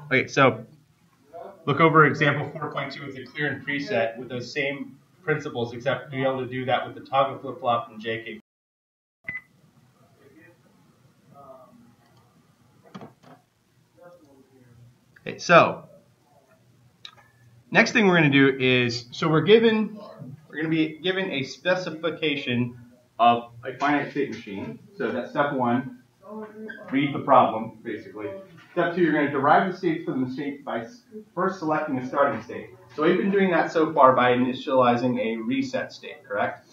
Okay, so look over example 4.2 with the clear and preset with those same principles, except be able to do that with the toggle flip-flop and JK. Okay, so next thing we're going to do is, so we're going to be given a specification of a finite state machine. So that's step one, read the problem, basically. Step two, you're going to derive the states from the machine by first selecting a starting state. So we've been doing that so far by initializing a reset state, correct?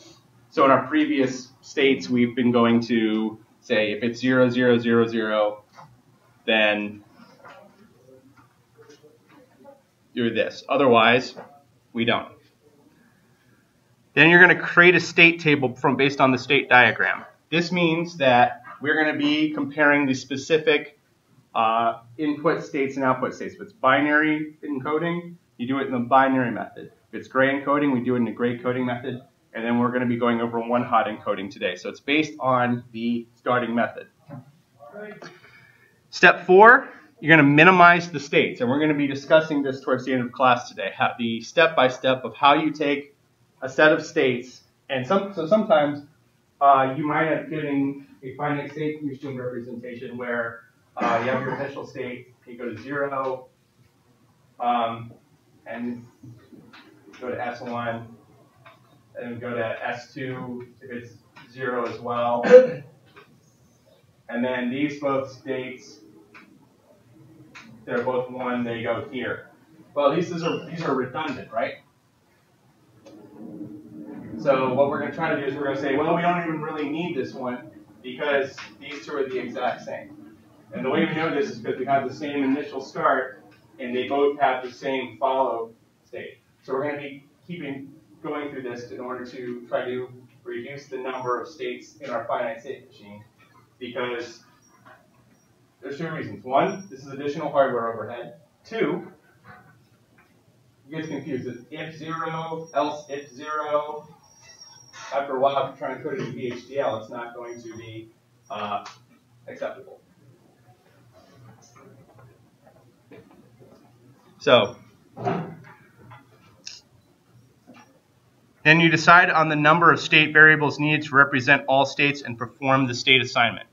So in our previous states, we've been going to say if it's 0, 0, 0, 0, then do this. Otherwise, we don't. Then you're going to create a state table based on the state diagram. This means that we're going to be comparing the specific input states and output states. If it's binary encoding, you do it in the binary method. If it's gray encoding, we do it in the gray coding method. And then we're going to be going over one hot encoding today. So it's based on the starting method. Step 4, you're going to minimize the states. And we're going to be discussing this towards the end of class today. The step-by-step of how you take a set of states. And so sometimes you might end up getting a finite state machine representation where you have your initial state, you go to 0, and go to S1, and go to S2 if it's 0 as well. And then these both states, they're both 1, they go here. Well, these are redundant, right? So what we're going to try to do is we're going to say, well, we don't even really need this one because these two are the exact same. And the way we know this is because we have the same initial start, and they both have the same follow state. So we're going to be going through this in order to try to reduce the number of states in our finite state machine, because there's 2 reasons. 1, this is additional hardware overhead. 2, you get confused. It's if 0, else if 0. After a while, if you're trying to put it in VHDL, it's not going to be acceptable. So, then you decide on the number of state variables needed to represent all states and perform the state assignment.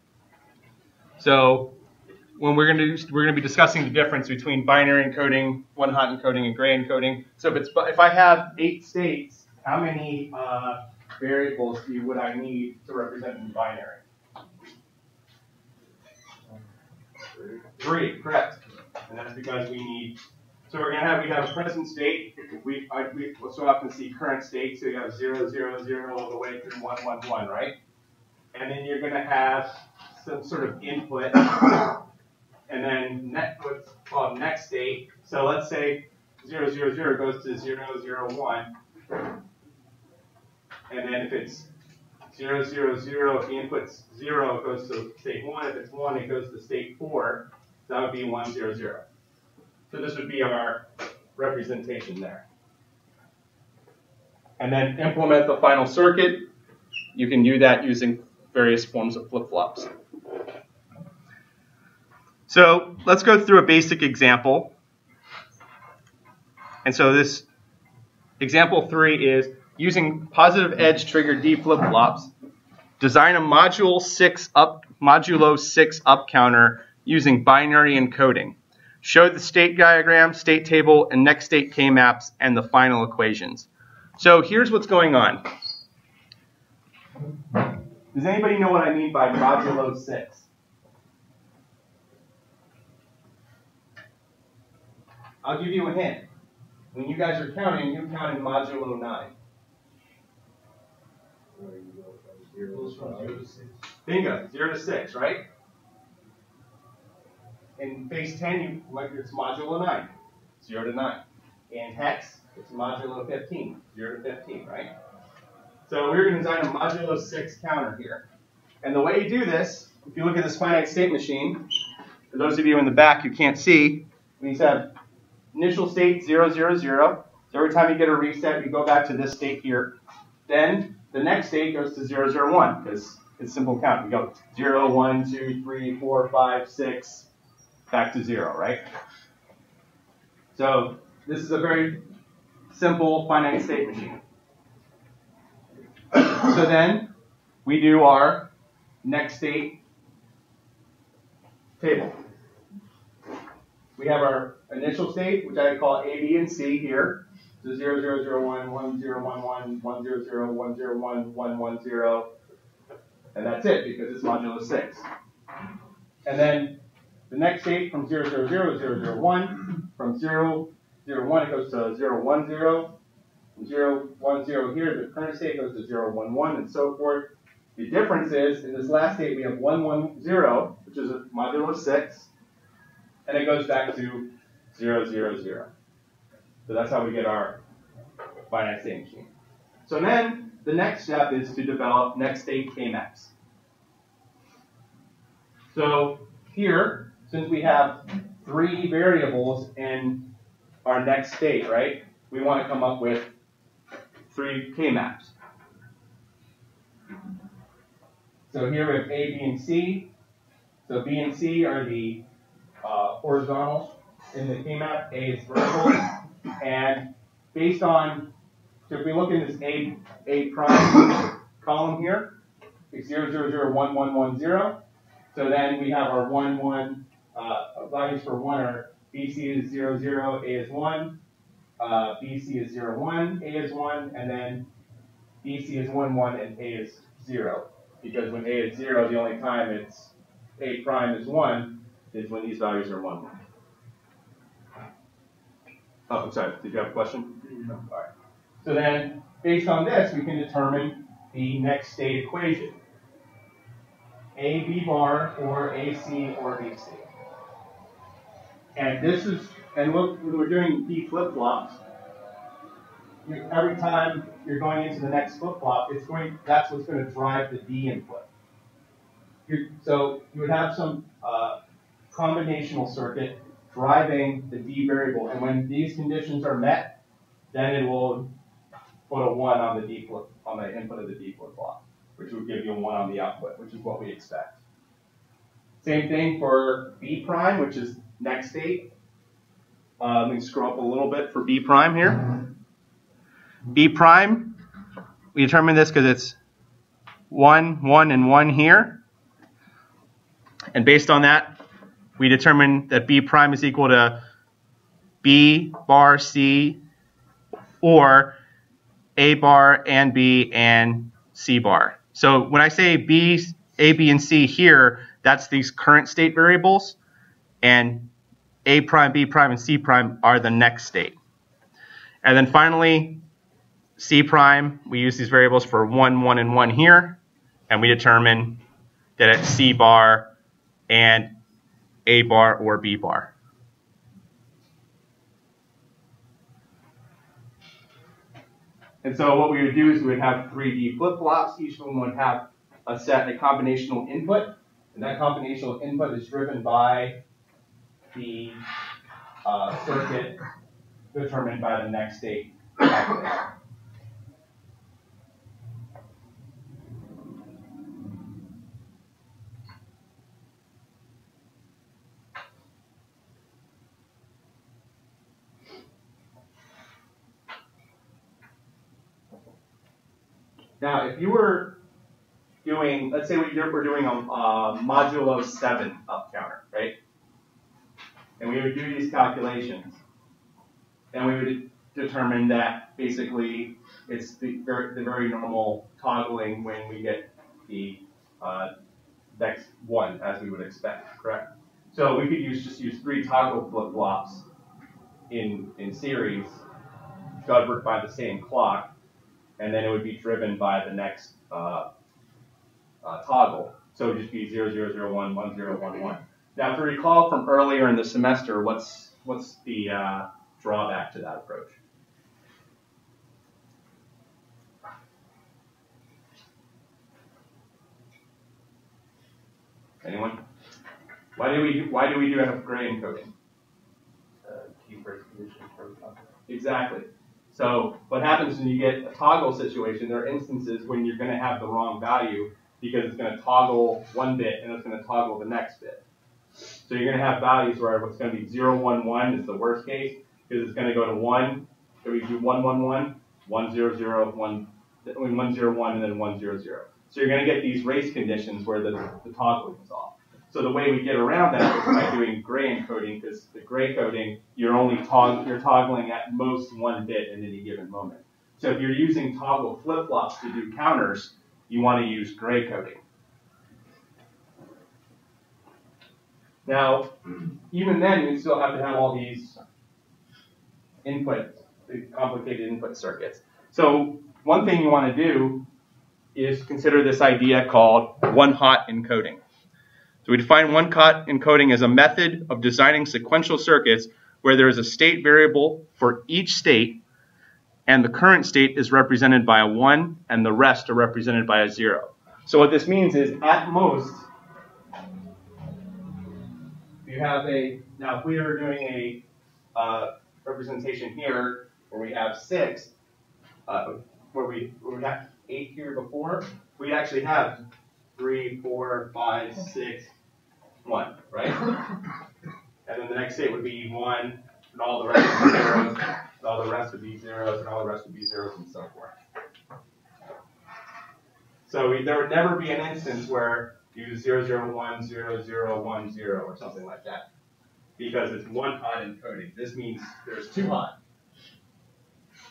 So, when we're going to be discussing the difference between binary encoding, one hot encoding, and gray encoding. So if I have 8 states, how many variables would I need to represent in binary? 3, correct. And that's because we need. So we have a present state. We so often see current state. So you have 0, 0, 0 all the way through 1, 1, 1, right? And then you're going to have some sort of input. And then what's called next state. So let's say 0, 0, 0 goes to 0, 0, 1. And then if it's 0, 0, 0, if the input's 0, it goes to state 1. If it's 1, it goes to state 4. So that would be 1, 0, 0. So this would be our representation there. And then implement the final circuit. You can do that using various forms of flip-flops. So let's go through a basic example. And so this example 3 is using positive edge trigger D flip-flops, design a modulo 6 up counter using binary encoding. Show the state diagram, state table, and next state K-maps, and the final equations. So here's what's going on. Does anybody know what I mean by modulo 6? I'll give you a hint. When you guys are counting, you count in modulo 9. Bingo, 0 to 6, right? In base 10, it's modulo 9, 0 to 9. In hex, it's modulo 15, 0 to 15, right? So we're going to design a modulo 6 counter here. And the way you do this, if you look at this finite state machine, for those of you in the back who can't see, we have initial state 0, 0, 0. So every time you get a reset, you go back to this state here. Then the next state goes to 0, 0, 1, because it's simple count. You go 0, 1, 2, 3, 4, 5, 6, back to 0, right? So this is a very simple finite state machine. So then we do our next state table. We have our initial state, which I call A, B, and C here. So 0, 0, 0, 1, 1, 0, 1, 1, 1, 0, 0, 1, 0, 1, 1, 1, 0. And that's it, because it's modulo 6. And then the next state from 0, 0, 0 is 0, 0, 1. From 0, 0, 1, it goes to 0, 1, 0. From 0, 1, 0 here, the current state goes to 0, 1, 1, and so forth. The difference is, in this last state, we have 1, 1, 0, which is a modulo 6. And it goes back to 0, 0, 0. So that's how we get our finite state machine. So then the next step is to develop next state K-maps. So here, since we have 3 variables in our next state, right, we want to come up with 3 K-maps. So here we have A, B, and C. So B and C are the horizontal in the K-map, A is vertical, and based on, so if we look in this A prime column here, it's 0, 0, 0, 1, 1, 1, 0. So then we have our 1, 1, values for 1 are BC is 0, 0, A is 1, BC is 0, 1, A is 1, and then BC is 1, 1, and A is 0. Because when A is 0, the only time it's A prime is 1 is when these values are 1, 1. Oh, I'm sorry. Did you have a question? No. All right. So then, based on this, we can determine the next state equation. A B bar or AC or BC. And this is, and look, when we're doing B flip-flops, every time you're going into the next flip-flop, that's what's going to drive the D input. So you would have some combinational circuit driving the D variable, and when these conditions are met, then it will put a 1 on the D flip, on the input of the D flip-flop, which would give you a 1 on the output, which is what we expect. Same thing for B prime, which is next state. Let me scroll up a little bit for B prime here. B prime, we determine this because it's 1, 1, and 1 here. And based on that, we determine that B prime is equal to B bar C or A bar and B and C bar. So when I say B, A, B, and C here, that's these current state variables, and A prime, B prime, and C prime are the next state. And then finally, C prime, we use these variables for 1, 1, and 1 here, and we determine that it's C bar and A bar or B bar. And so what we would do is we would have 3D flip-flops. Each one would have a combinational input, and that combinational input is driven by the circuit determined by the next state calculation. Now, if you were doing, let's say we're doing a modulo 7 up counter, right? And we would do these calculations, and we would determine that basically it's the very normal toggling when we get the next one, as we would expect, correct? So we could just use 3 toggle flip-flops in series, governed by the same clock, and then it would be driven by the next toggle. So it would just be 0, 0, 0, 1, 1, 0, 1, 1. Now, to recall from earlier in the semester, what's the drawback to that approach? Anyone? Why do we do have gray encoding? Keep first condition from toggle. Exactly. So what happens when you get a toggle situation, there are instances when you're going to have the wrong value because it's going to toggle one bit and it's going to toggle the next bit. So you're going to have values where it's going to be 0, 1, 1 is the worst case, because it's going to go to 1. So we do 1, 1, 1, 1, 0, 0, 1, 1, 0, 1, and then 1, 0, 0. So you're going to get these race conditions where the toggling is off. So the way we get around that is by doing gray encoding, because the gray coding, you're toggling at most 1 bit in any given moment. So if you're using toggle flip-flops to do counters, you want to use gray coding. Now, even then, you still have to have all these complicated input circuits. So one thing you want to do is consider this idea called one-hot encoding. So we define one-hot encoding as a method of designing sequential circuits where there is a state variable for each state, and the current state is represented by a 1, and the rest are represented by a 0. So what this means is, at most, you have now if we are doing a representation here where we have 6, where we have 8 here before, we'd actually have 3, 4, 5, 6, 1, right? And then the next state would be 1, and all the rest would be zeros, and all the rest would be zeros, and all the rest would be zeros, and so forth. So there would never be an instance where you use 0, 0, 1, 0, 0, 1, 0, or something like that, because it's one-hot encoding. This means there's 2 hot.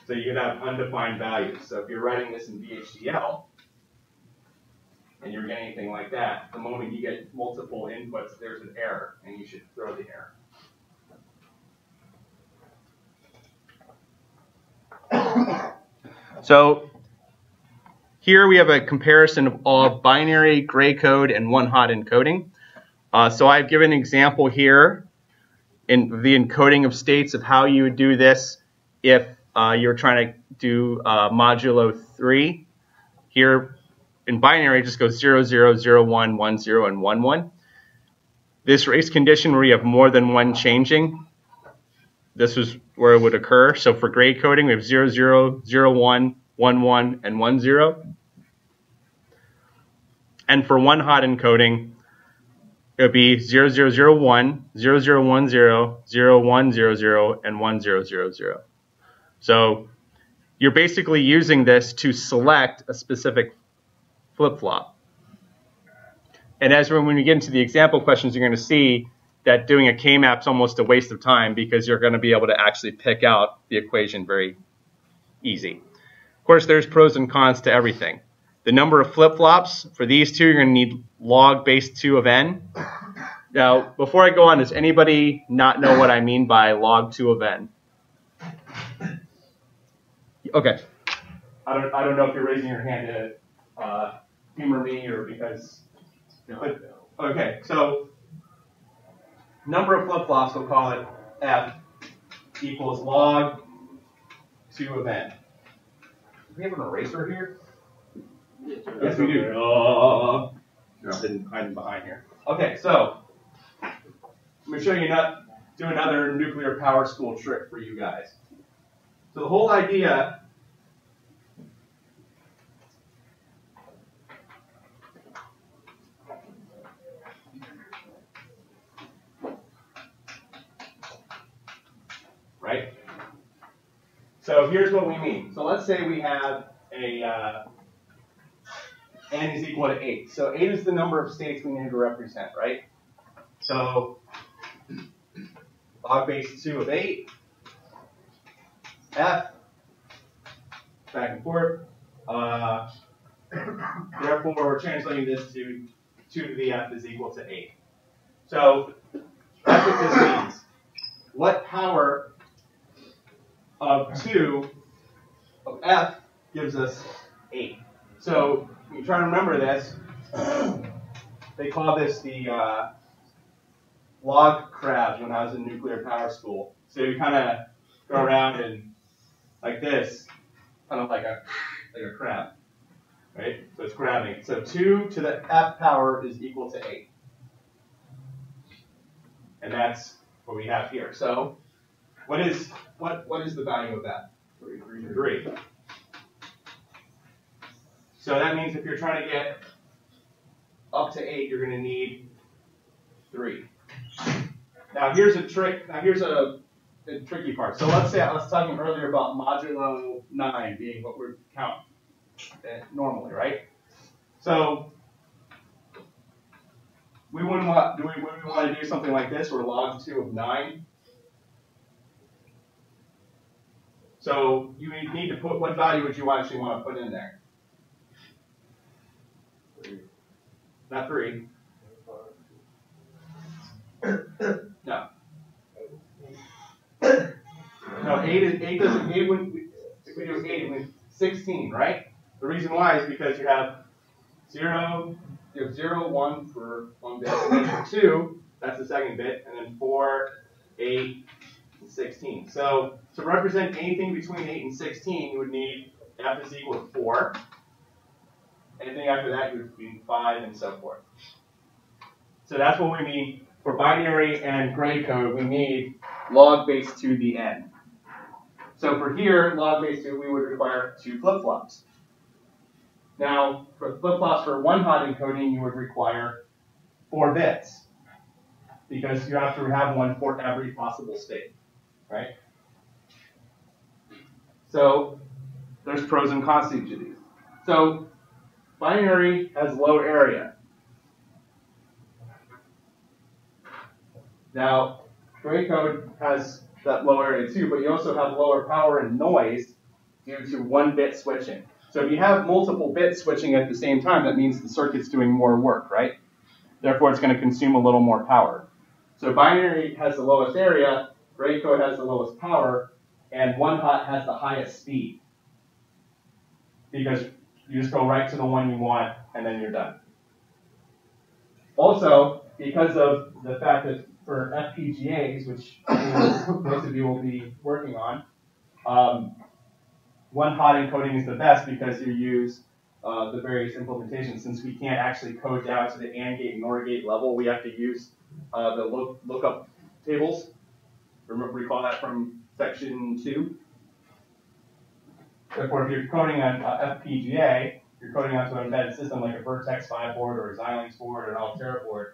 So you could have undefined values. So if you're writing this in VHDL, and you're getting anything like that, the moment you get multiple inputs, there's an error, and you should throw the error. So here we have a comparison of all binary, gray code, and one-hot encoding. So I've given an example here in the encoding of states of how you would do this if you're trying to do modulo 3. Here in binary, it just goes 0, 0, 0, 1, 1, 0, and 1, 1. This race condition where you have more than one changing, this is where it would occur. So for gray coding, we have 0, 0, 0, 1, 1, 1, and 1, 0. And for one-hot encoding, it would be 0, 0, 0, 1, 0, 0, 1, 0, 0, 1, 0, 0, and 1, 0, 0, 0. So you're basically using this to select a specific flip-flop. And as when we get into the example questions, you're going to see that doing a K-map is almost a waste of time because you're going to be able to actually pick out the equation very easy. Of course, there's pros and cons to everything. The number of flip-flops, for these two, you're going to need log base 2 of n. Now, before I go on, does anybody not know what I mean by log 2 of n? Okay. I don't know if you're raising your hand to humor me or because... No. Okay, so number of flip-flops, we'll call it f, equals log 2 of n. Do we have an eraser here? Yes, we do. Been hiding behind here. Okay, so I'm going to show you do another nuclear power school trick for you guys. So the whole idea right? So here's what we mean. So let's say we have a n is equal to 8. So 8 is the number of states we need to represent, right? So log base 2 of 8, f, back and forth. Therefore, we're translating this to 2 to the f is equal to 8. So that's what this means. What power of 2 of f gives us 8? So you try to remember this. They call this the log crabs when I was in nuclear power school. So you kind of go around and like this, kind of like a crab, right? So it's grabbing. So 2 to the f power is equal to 8. And that's what we have here. So what is the value of that? 3. So that means if you're trying to get up to 8, you're going to need 3. Now here's a trick. Now here's an the tricky part. So let's say I was talking earlier about modulo 9 being what we count normally, right? So we wouldn't want, would we want to do something like this, where log 2 of 9? So you need to put, what value would you actually want to put in there? 3. Not 3. No. No, 8 doesn't, 8 would, if we do 8, it 16, right? The reason why is because you have 0, 1 for 1 bit, and then for 2, that's the second bit, and then 4, 8, and 16. So to represent anything between 8 and 16, you would need f is equal to 4. Anything after that, you would be 5, and so forth. So that's what we mean. For binary and gray code, we need log base 2 the n. So for here, log base 2, we would require 2 flip-flops. Now, for flip-flops for 1-hot encoding, you would require 4 bits, because you have to have one for every possible state, right? So there's pros and cons to each of these. So binary has low area. Now, gray code has that low area too, but you also have lower power and noise due to 1-bit switching. So if you have multiple bits switching at the same time, that means the circuit's doing more work, right? Therefore, it's going to consume a little more power. So binary has the lowest area, gray code has the lowest power, and 1-hot has the highest speed. Because you just go right to the one you want, and then you're done. Also, because of the fact that for FPGAs, which most of you will be working on, 1-hot encoding is the best because you use the various implementations. Since we can't actually code down to the AND gate, NOR gate level, we have to use the lookup tables. Recall that from section 2. Therefore, if you're coding on FPGA, you're coding onto an embedded system like a Vertex 5 board or a Xilinx board or an Altera board,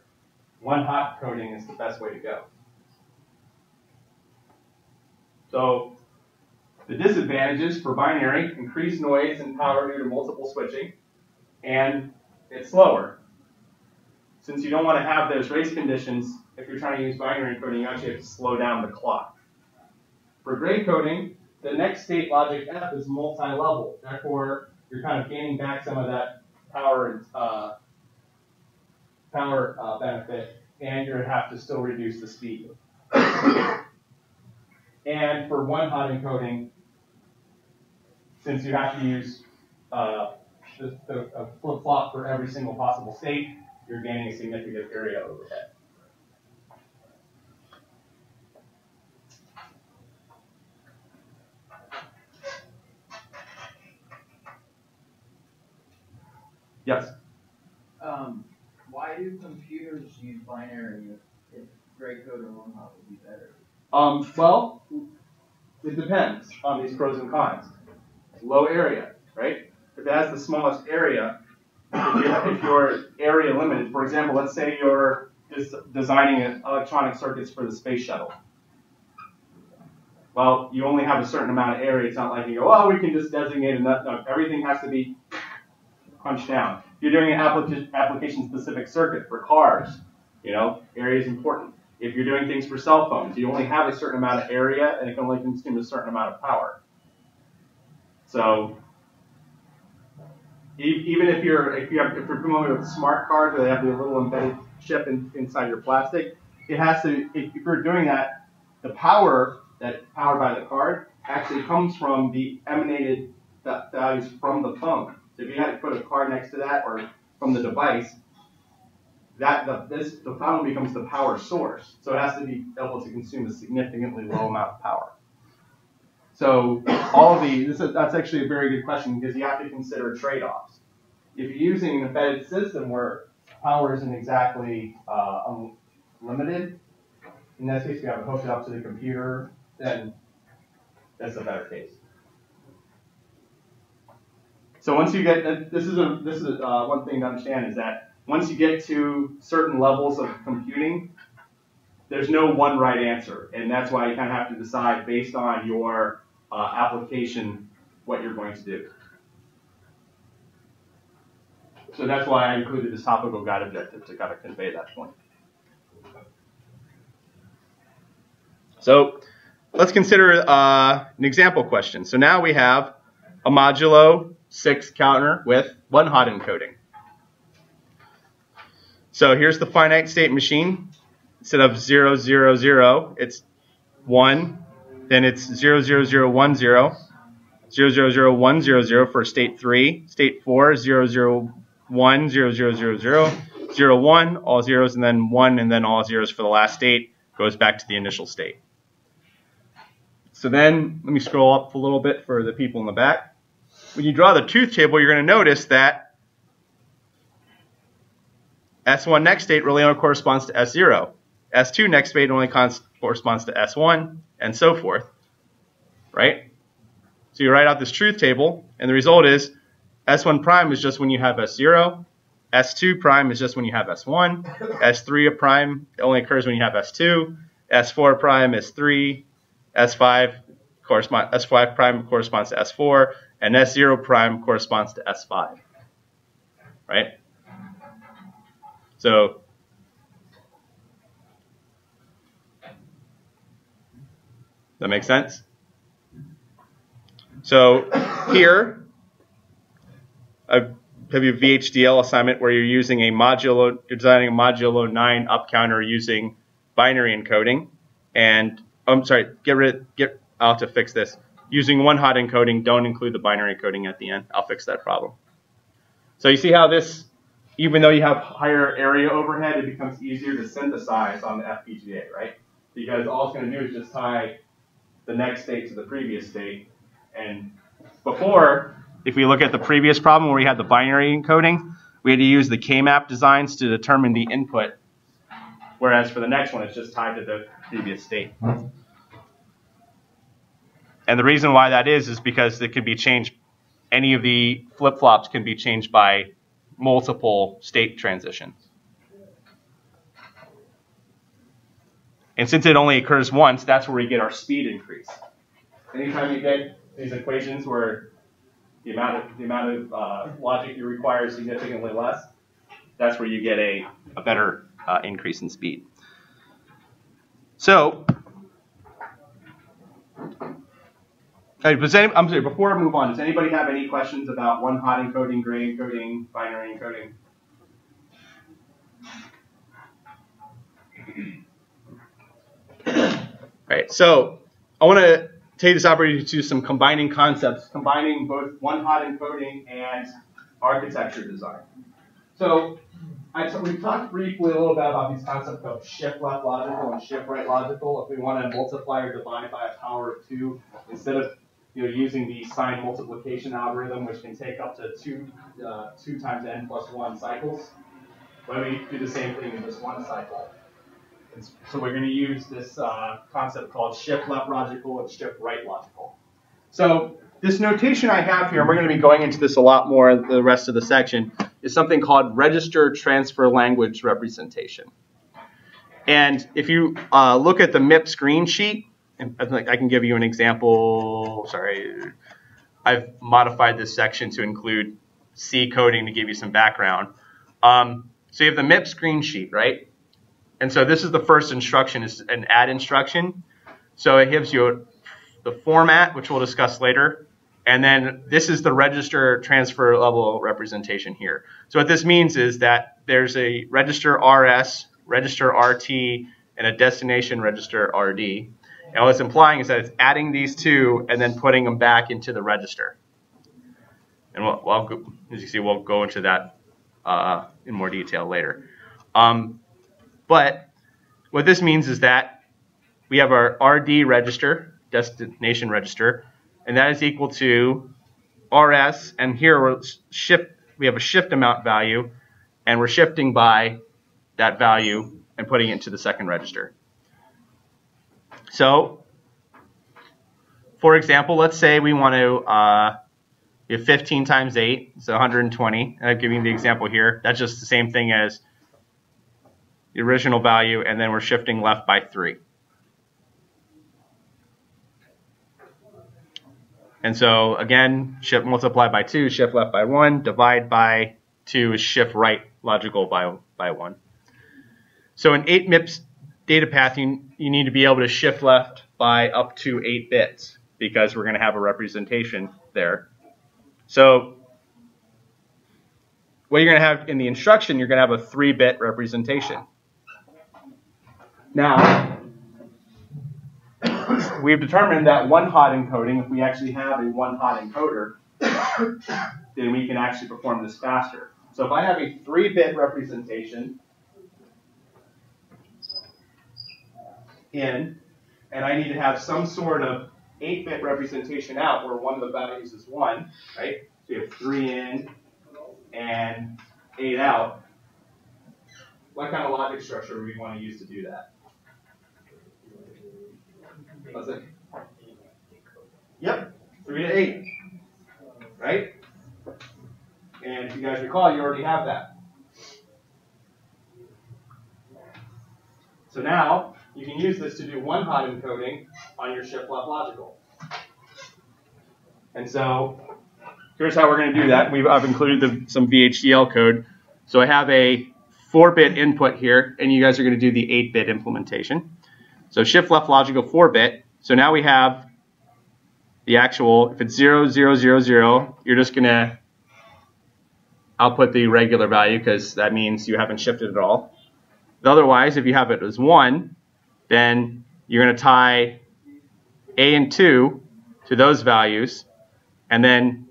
1-hot coding is the best way to go. So the disadvantages for binary: increased noise and power due to multiple switching, and it's slower. Since you don't want to have those race conditions, if you're trying to use binary coding, you actually have to slow down the clock. For gray coding, the next state logic F is multi-level. Therefore, you're kind of gaining back some of that power benefit, and you're going to have to still reduce the speed. And for 1-hot encoding, since you have to use a flip-flop for every single possible state, you're gaining a significant area overhead. Yes? Why do computers use binary if gray code or 1-hot would be better? Well, it depends on these pros and cons. Low area, right? If it has the smallest area, if you're area limited, for example, let's say you're designing electronic circuits for the space shuttle. Well, you only have a certain amount of area. It's not like you go, oh, we can just designate enough. No, everything has to be punched down. If you're doing an application-specific circuit for cars, area is important. If you're doing things for cell phones, you only have a certain amount of area, and it can only consume a certain amount of power. So, even if you're familiar with smart cards, where they have the little embedded chip inside your plastic, it has to. If you're doing that, the power that's powered by the card actually comes from the emanated values from the phone. So if you had to put a card next to that or from the device, the phone becomes the power source. So it has to be able to consume a significantly low amount of power. So all of that's actually a very good question because you have to consider trade-offs. If you're using an embedded system where power isn't exactly unlimited, in that case you have to hook it up to the computer, then that's a better case. So once you get, this is one thing to understand is that once you get to certain levels of computing, there's no one right answer, and that's why you kind of have to decide based on your application what you're going to do. So that's why I included this topical guide objective to kind of convey that point. So let's consider an example question. So now we have a modulo 6 counter with one hot encoding. So here's the finite state machine. Instead of 0, 0, 0, it's 1. Then it's 0, 0, 0, 1, 0. 0, 0, 0, 1, 0, 0 for state 3. State 4, 0, 0, 1, 0, 0, 0, 0. 0, 1, all zeros, and then 1, and then all zeros for the last state. Goes back to the initial state. So then, let me scroll up a little bit for the people in the back. When you draw the truth table, you're going to notice that S1 next state really only corresponds to S0. S2 next state only corresponds to S1, and so forth, right? So you write out this truth table, and the result is S1 prime is just when you have S0, S2 prime is just when you have S1, S3 prime only occurs when you have S2, S4 prime is 3, S5 prime corresponds to S4, and S0 prime corresponds to S5, right? So that makes sense? So here, I have your VHDL assignment where you're using a modulo, you're designing a modulo 9 up counter using binary encoding, and I'm sorry, I'll have to fix this. Using one hot encoding, don't include the binary encoding at the end. I'll fix that problem. So you see how this, even though you have higher area overhead, it becomes easier to synthesize on the FPGA, right? Because all it's going to do is just tie the next state to the previous state. And before, if we look at the previous problem where we had the binary encoding, we had to use the K-map designs to determine the input. Whereas for the next one, it's just tied to the previous state. And the reason why that is because it can be changed. Any of the flip-flops can be changed by multiple state transitions. And since it only occurs once, that's where we get our speed increase. Anytime you get these equations where the amount of logic you require is significantly less, that's where you get a better increase in speed. So, I'm sorry, before I move on, does anybody have any questions about one hot encoding, gray encoding, binary encoding? All right, so I want to take this opportunity to some combining concepts, combining both one hot encoding and architecture design. So we've talked briefly a little bit about these concepts of shift left logical and shift right logical. If we want to multiply or divide by a power of 2, instead of using the sign multiplication algorithm, which can take up to 2 times n plus 1 cycles, why don't we do the same thing in this one cycle? So we're going to use this concept called shift left logical and shift right logical. So this notation I have here, and we're going to be going into this a lot more in the rest of the section, is something called register transfer language representation. And if you look at the MIPS screen sheet, and I can give you an example. Sorry, I've modified this section to include C coding to give you some background. So you have the MIPS screen sheet, right? And so this is the first instruction, is an add instruction. So it gives you the format, which we'll discuss later. And then this is the register transfer level representation here. So what this means is that there's a register RS, register RT, and a destination register RD. And what it's implying is that it's adding these two and then putting them back into the register. And as you see, we'll go into that in more detail later. But what this means is that we have our RD register, destination register, and that is equal to RS, and here we have a shift amount value, and we're shifting by that value and putting it into the second register. So, for example, let's say we want to 15 times 8, so 120. And I'm giving the example here. That's just the same thing as the original value, and then we're shifting left by 3. And so again, shift multiply by 2, shift left by 1, divide by 2 is shift right logical by 1. So in 8 MIPS data path, you need to be able to shift left by up to 8 bits because we're going to have a representation there. So what you're going to have in the instruction, you're going to have a 3-bit representation. Now, we've determined that 1-hot encoding, if we actually have a 1-hot encoder, then we can actually perform this faster. So if I have a 3-bit representation in, and I need to have some sort of 8-bit representation out where one of the values is 1, right? So you have 3 in and 8 out. What kind of logic structure do we want to use to do that? What's it? Yep, 3 to 8, right? And if you guys recall, you already have that. So now you can use this to do 1-hot encoding on your shift left logical. And so here's how we're going to do that. I've included some VHDL code. So I have a 4-bit input here, and you guys are going to do the 8-bit implementation. So shift left logical 4-bit. So now we have the actual, if it's 0, 0, 0, 0, you're just going to output the regular value because that means you haven't shifted at all. Otherwise, if you have it as 1, then you're going to tie A and 2 to those values. And then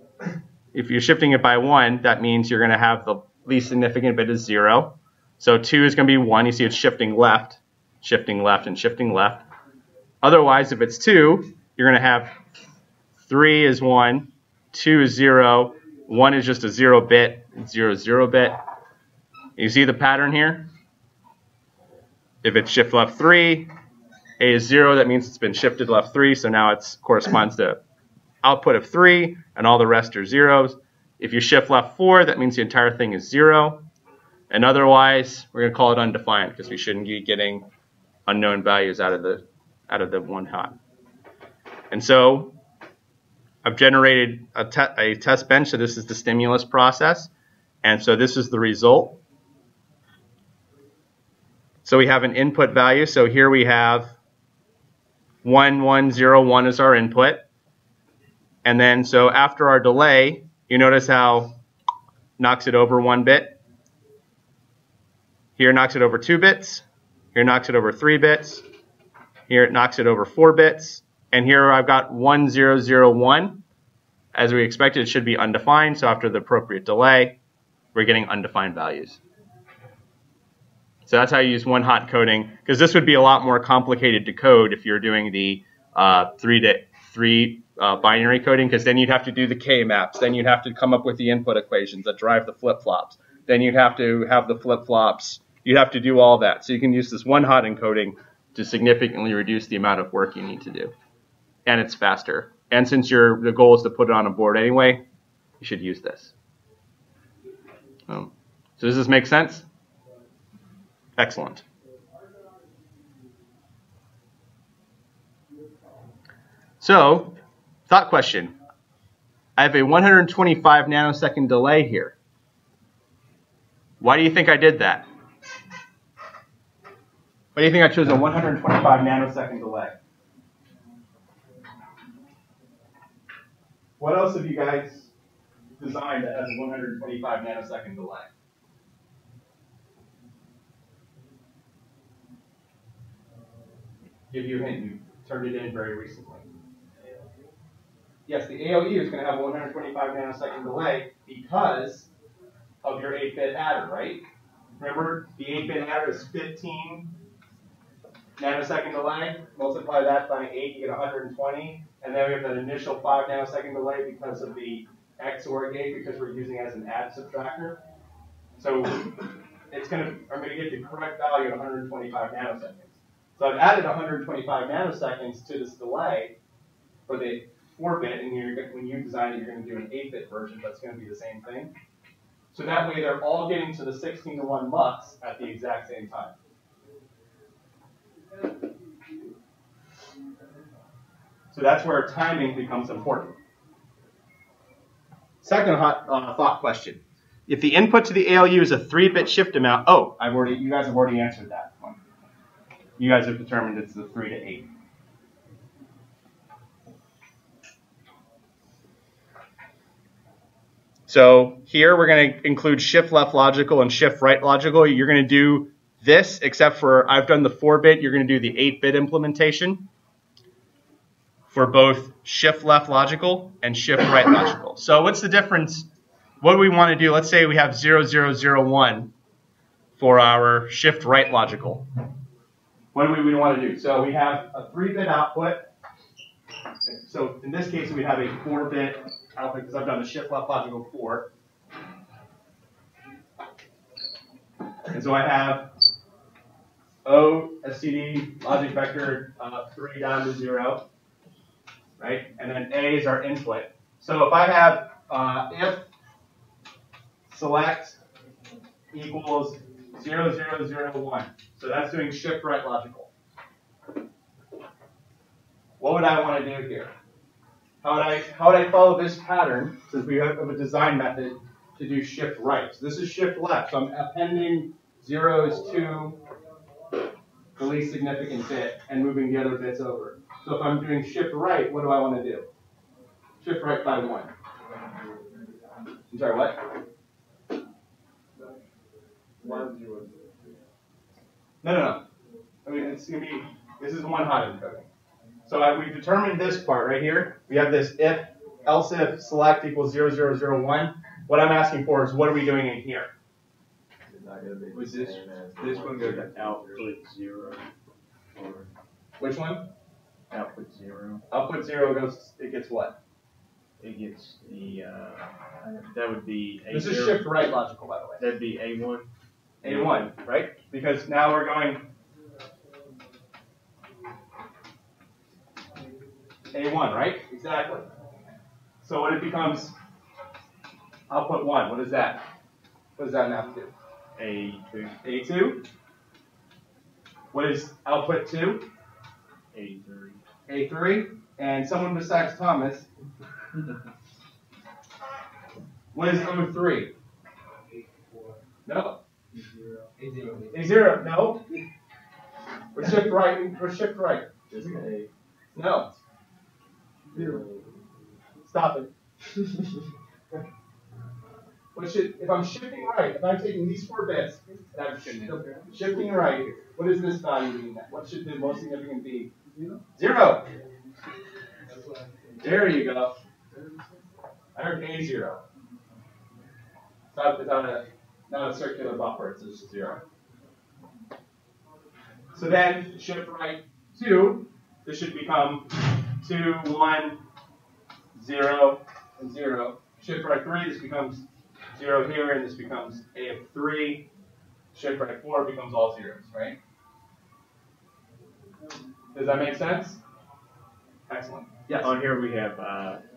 if you're shifting it by 1, that means you're going to have the least significant bit is 0. So 2 is going to be 1. You see it's shifting left, and shifting left. Otherwise, if it's 2, you're going to have 3 is 1, 2 is 0, 1 is just a 0 bit, 0, 0 bit. You see the pattern here? If it's shift left 3, A is 0, that means it's been shifted left 3, so now it corresponds to output of 3, and all the rest are zeros. If you shift left 4, that means the entire thing is 0. And otherwise, we're going to call it undefined because we shouldn't be getting unknown values out of the 1-hot. And so I've generated a test bench, so this is the stimulus process. And so this is the result. So we have an input value. So here we have 1, 1, 0, 1 is our input. And then so after our delay, you notice how knocks it over 1 bit. Here it knocks it over 2 bits. Here it knocks it over 3 bits. Here it knocks it over 4 bits. And here I've got 1, 0, 0, 1. As we expected, it should be undefined. So after the appropriate delay, we're getting undefined values. So that's how you use 1-hot coding, because this would be a lot more complicated to code if you're doing the 3 binary coding, because then you'd have to do the K-maps. Then you'd have to come up with the input equations that drive the flip-flops. Then you'd have to have the flip-flops. You'd have to do all that. So you can use this 1-hot encoding to significantly reduce the amount of work you need to do. And it's faster. And since the goal is to put it on a board anyway, you should use this. So does this make sense? Excellent. So, thought question. I have a 125 nanosecond delay here. Why do you think I did that? Why do you think I chose a 125 nanosecond delay? What else have you guys designed that has a 125 nanosecond delay? Give you a hint, you turned it in very recently. Yes, the ALU is going to have a 125 nanosecond delay because of your 8-bit adder, right? Remember, the 8-bit adder is 15 nanosecond delay. Multiply that by 8, you get 120. And then we have that initial 5 nanosecond delay because of the XOR gate, because we're using it as an add subtractor. So I'm going to get the correct value at 125 nanoseconds. So I've added 125 nanoseconds to this delay for the 4-bit, and when you design it, you're going to do an 8-bit version, but it's going to be the same thing. So that way they're all getting to the 16 to 1 mux at the exact same time. that's where timing becomes important. Second thought question. If the input to the ALU is a 3-bit shift amount, you guys have already answered that one. You guys have determined it's the 3 to 8. So here we're going to include shift left logical and shift right logical. You're going to do this, except for I've done the 4-bit. You're going to do the 8-bit implementation for both shift left logical and shift right logical. So what's the difference? What do we want to do? Let's say we have 0001 for our shift right logical. What do we want to do? So we have a 3-bit output. So in this case, we have a 4-bit output because I've done the shift left logical 4. And so I have O STD logic vector 3 down to 0, right? And then A is our input. So if I have if select equals 0001, so that's doing shift right logical. What would I want to do here? How would I follow this pattern, since we have a design method to do shift right? So this is shift left. So I'm appending zeros to the least significant bit and moving the other bits over. So if I'm doing shift right, what do I want to do? Shift right by 1. I'm sorry, what? 1, 0. No. I mean, it's going to be, this is 1 hot encoding. So we've determined this part right here. We have this if, else if select equals 0001. What I'm asking for is what are we doing in here? Was this one go to output 0? Or Which one? output 0. Output 0 goes, it gets what? It gets the, that would be A0. This is shift right logical, by the way. That'd be A1. A1, right? Because now we're going A1, right? Exactly. So when it becomes output 1, what is that? What does that map to? A2. A2? What is output 2? A3. A3? And someone besides Thomas, what is O3? No. A0, no. We're shift right. We're shift right. Just A. No. 0. Stop it. If I'm shifting right, if I'm taking these 4 bits, and I'm shifting right, what is this value mean? What should the most significant be? 0. There you go. I heard A0. It's not a circular buffer, it's just 0. So then shift right 2, this should become 2, 1, 0, and 0. Shift right 3, this becomes 0 here, and this becomes A of 3. Shift right 4 becomes all zeros, right? Does that make sense? Excellent. Yes. On here we have,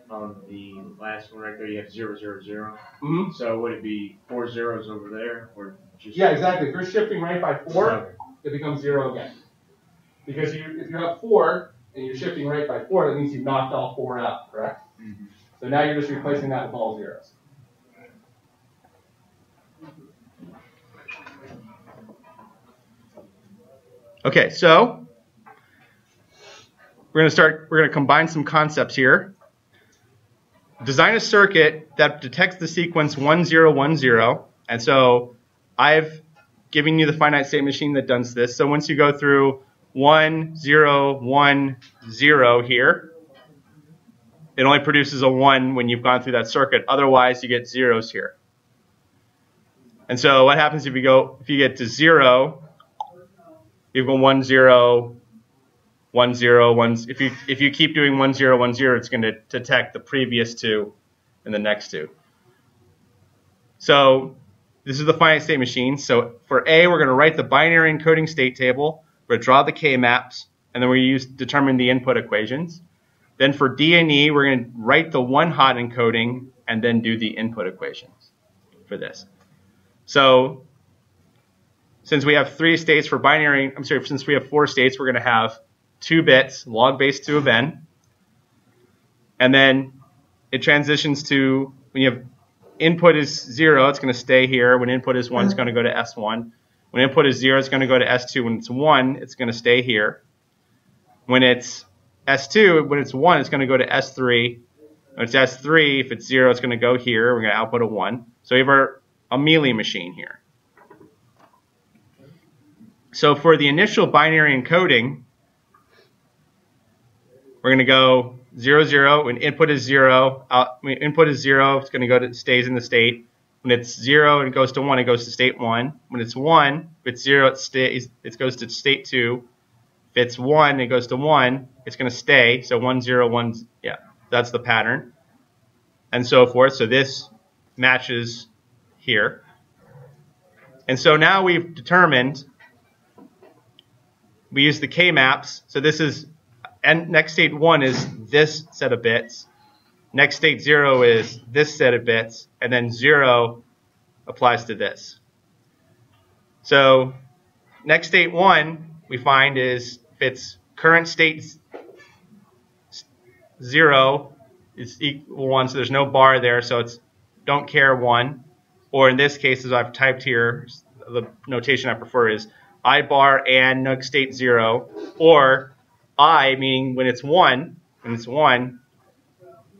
on the last one right there, you have 0, 0, 0. Mm-hmm. So would it be 4 zeros over there, or just? Yeah, exactly. If you're shifting right by 4, it becomes 0 again. Because if you have 4 and you're shifting right by 4, that means you've knocked all 4 out, correct? Mm-hmm. So now you're just replacing that with all zeros. Okay, so we're going to combine some concepts here. Design a circuit that detects the sequence 1010, and so I've given you the finite state machine that does this. So once you go through 1010 here, it only produces a 1 when you've gone through that circuit. Otherwise, you get zeros here. And so what happens if you get to 0, you go 1 0, 1 0, 1. If you keep doing 1 0 1 0, it's going to detect the previous 2 and the next 2. So this is the finite state machine. So for A, we're going to write the binary encoding state table. We're going to draw the K-maps, and then we determine the input equations. Then for D and E, we're going to write the 1-hot encoding and then do the input equations for this. So since we have 3 states for binary, since we have 4 states, we're going to have 2 bits, log base 2 of n. And then it transitions to, when you have input is 0, it's going to stay here. When input is 1, it's going to go to S1. When input is 0, it's going to go to S2. When it's 1, it's going to stay here. When it's S2, when it's 1, it's going to go to S3. When it's S3, if it's 0, it's going to go here. We're going to output a 1. So we have a mealy machine here. So for the initial binary encoding, we're going to go 0, 0. When input is 0, when input is 0, it's going to go to, stays in the state. When it's 0 and it goes to 1, it goes to state 1. When it's 1, if it's 0, it goes to state 2. If it's 1, it goes to 1, it's going to stay. So 1, 0, 1, yeah, that's the pattern. And so forth. So this matches here. And so now we've determined, we use the K-maps. So this is, and next state 1 is this set of bits. Next state 0 is this set of bits. And then 0 applies to this. So next state 1 we find is, if it's current state 0 is equal 1, so there's no bar there, so it's don't care 1. Or in this case, as I've typed here, the notation I prefer is I bar and next state 0, or I, meaning when it's 1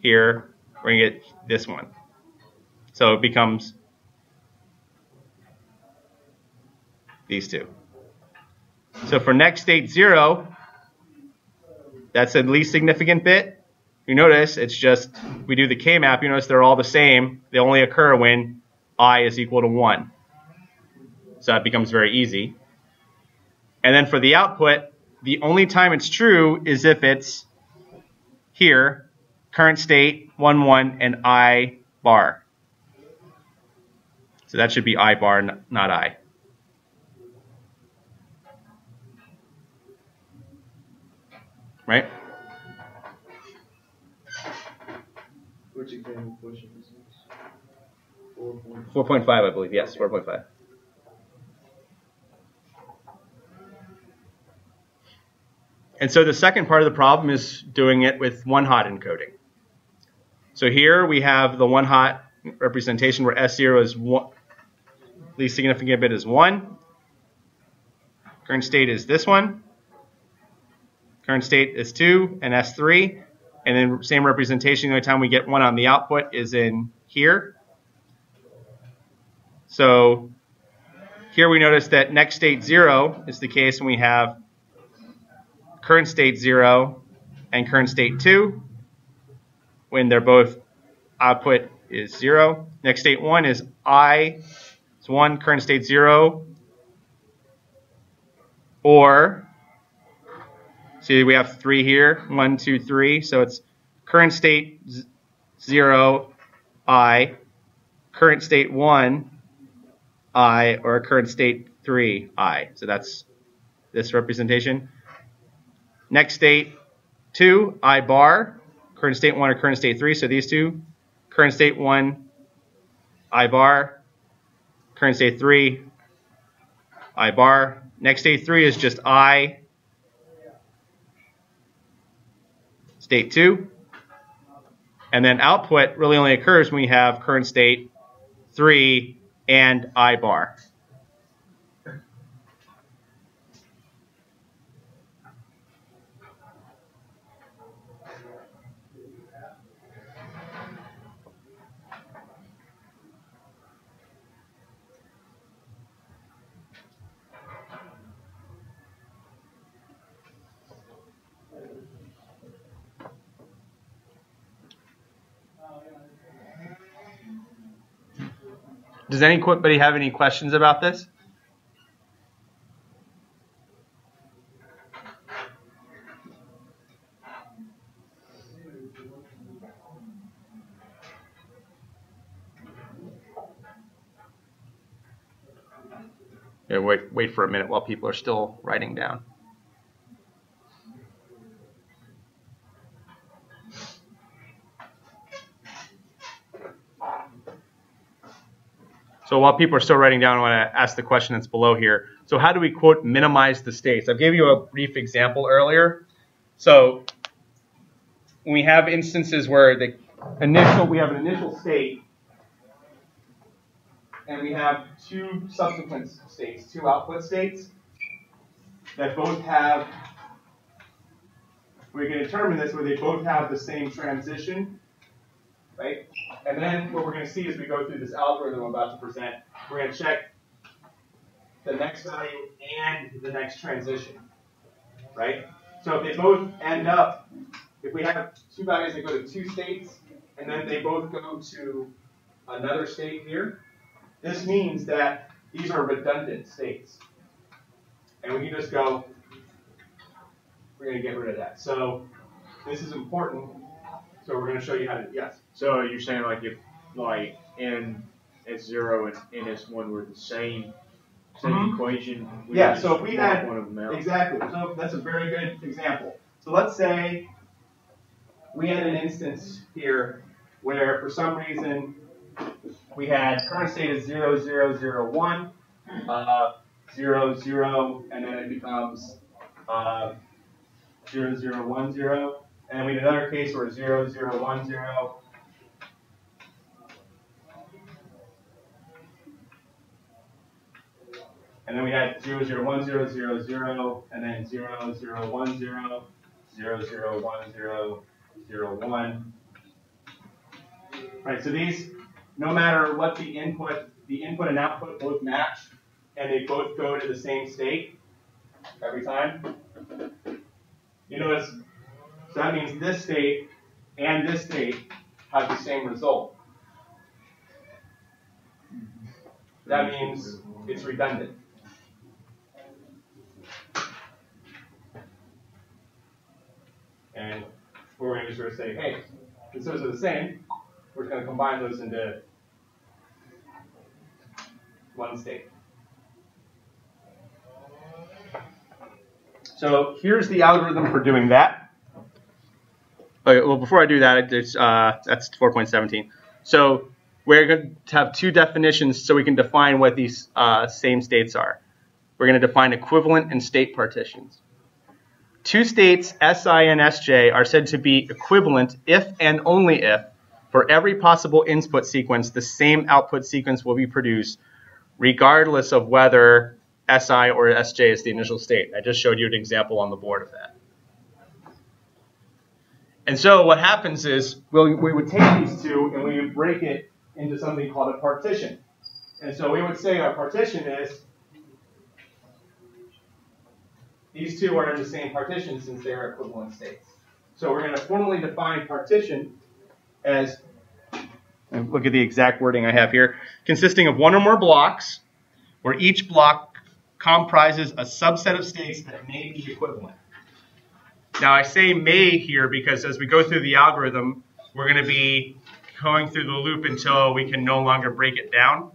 here, we're going to get this one. So it becomes these two. So for next state 0, that's the least significant bit. You notice it's just, we do the K-map, you notice they're all the same. They only occur when I is equal to 1. So that becomes very easy. And then for the output, the only time it's true is if it's here, current state 1, 1, and I bar. So that should be I bar, not I. Right? Which example question is this? 4.5, I believe. Yes, 4.5. And so the second part of the problem is doing it with one-hot encoding. So here we have the one-hot representation where S0 is 1, least significant bit is 1. Current state is this one. Current state is 2 and S3. And then same representation, the only time we get 1 on the output is in here. So here we notice that next state 0 is the case when we have current state 0 and current state 2, when they're both output is 0. Next state 1 is I is 1, current state 0. Or, see we have 3 here, 1, 2, 3. So it's current state 0, I, current state 1, I, or current state 3, I. So that's this representation. Next state 2, I bar, current state 1 or current state 3, so these two. Current state 1, I bar, current state 3, I bar. Next state 3 is just I, state 2. And then output really only occurs when we have current state 3 and I bar. Does anybody have any questions about this? Yeah, wait for a minute while people are still writing down. So while people are still writing down, I want to ask the question that's below here. So how do we, quote, minimize the states? I gave you a brief example earlier. So when we have instances where we have an initial state, and we have two subsequent states, two output states, that both have, we can determine this where they both have the same transition, right? And then what we're going to see as we go through this algorithm I'm about to present, we're going to check the next value and the next transition, right? So if they both end up, if we have two values that go to two states, and then they both go to another state here, this means that these are redundant states. And we can just go, we're going to get rid of that. So this is important. So we're going to show you how to, yes? So you're saying like if like n S0 and ns1 were the same equation? Yeah, so if we had, one of them out. exactly, so that's a very good example. So let's say we had an instance here where for some reason we had current state is 0, 0, 0, 1, 0, 0, and then it becomes 0, 0, 1, 0. And we had another case where 0, 0, 1, 0. And then we had 0, 0, 1, 0, 0, 0, and then 0, 0, 1, 0, 0, 0, 1, 0, 0, 1. Right, so these, no matter what the input and output both match, and they both go to the same state every time. You notice, so that means this state and this state have the same result. That means it's redundant. And we're going to sort of say, hey, since those are the same, we're going to combine those into one state. So here's the algorithm for doing that. Okay, well, before I do that, that's 4.17. So we're going to have two definitions so we can define what these same states are. We're going to define equivalent and state partitions. Two states, Si and Sj, are said to be equivalent if and only if, for every possible input sequence, the same output sequence will be produced, regardless of whether Si or Sj is the initial state. I just showed you an example on the board of that. And so what happens is we would take these two and we would break it into something called a partition. And so we would say our partition is, these two are in the same partition since they are equivalent states. So we're going to formally define partition as, and look at the exact wording I have here, consisting of one or more blocks, where each block comprises a subset of states that may be equivalent. Now I say may here because as we go through the algorithm, we're going to be going through the loop until we can no longer break it down.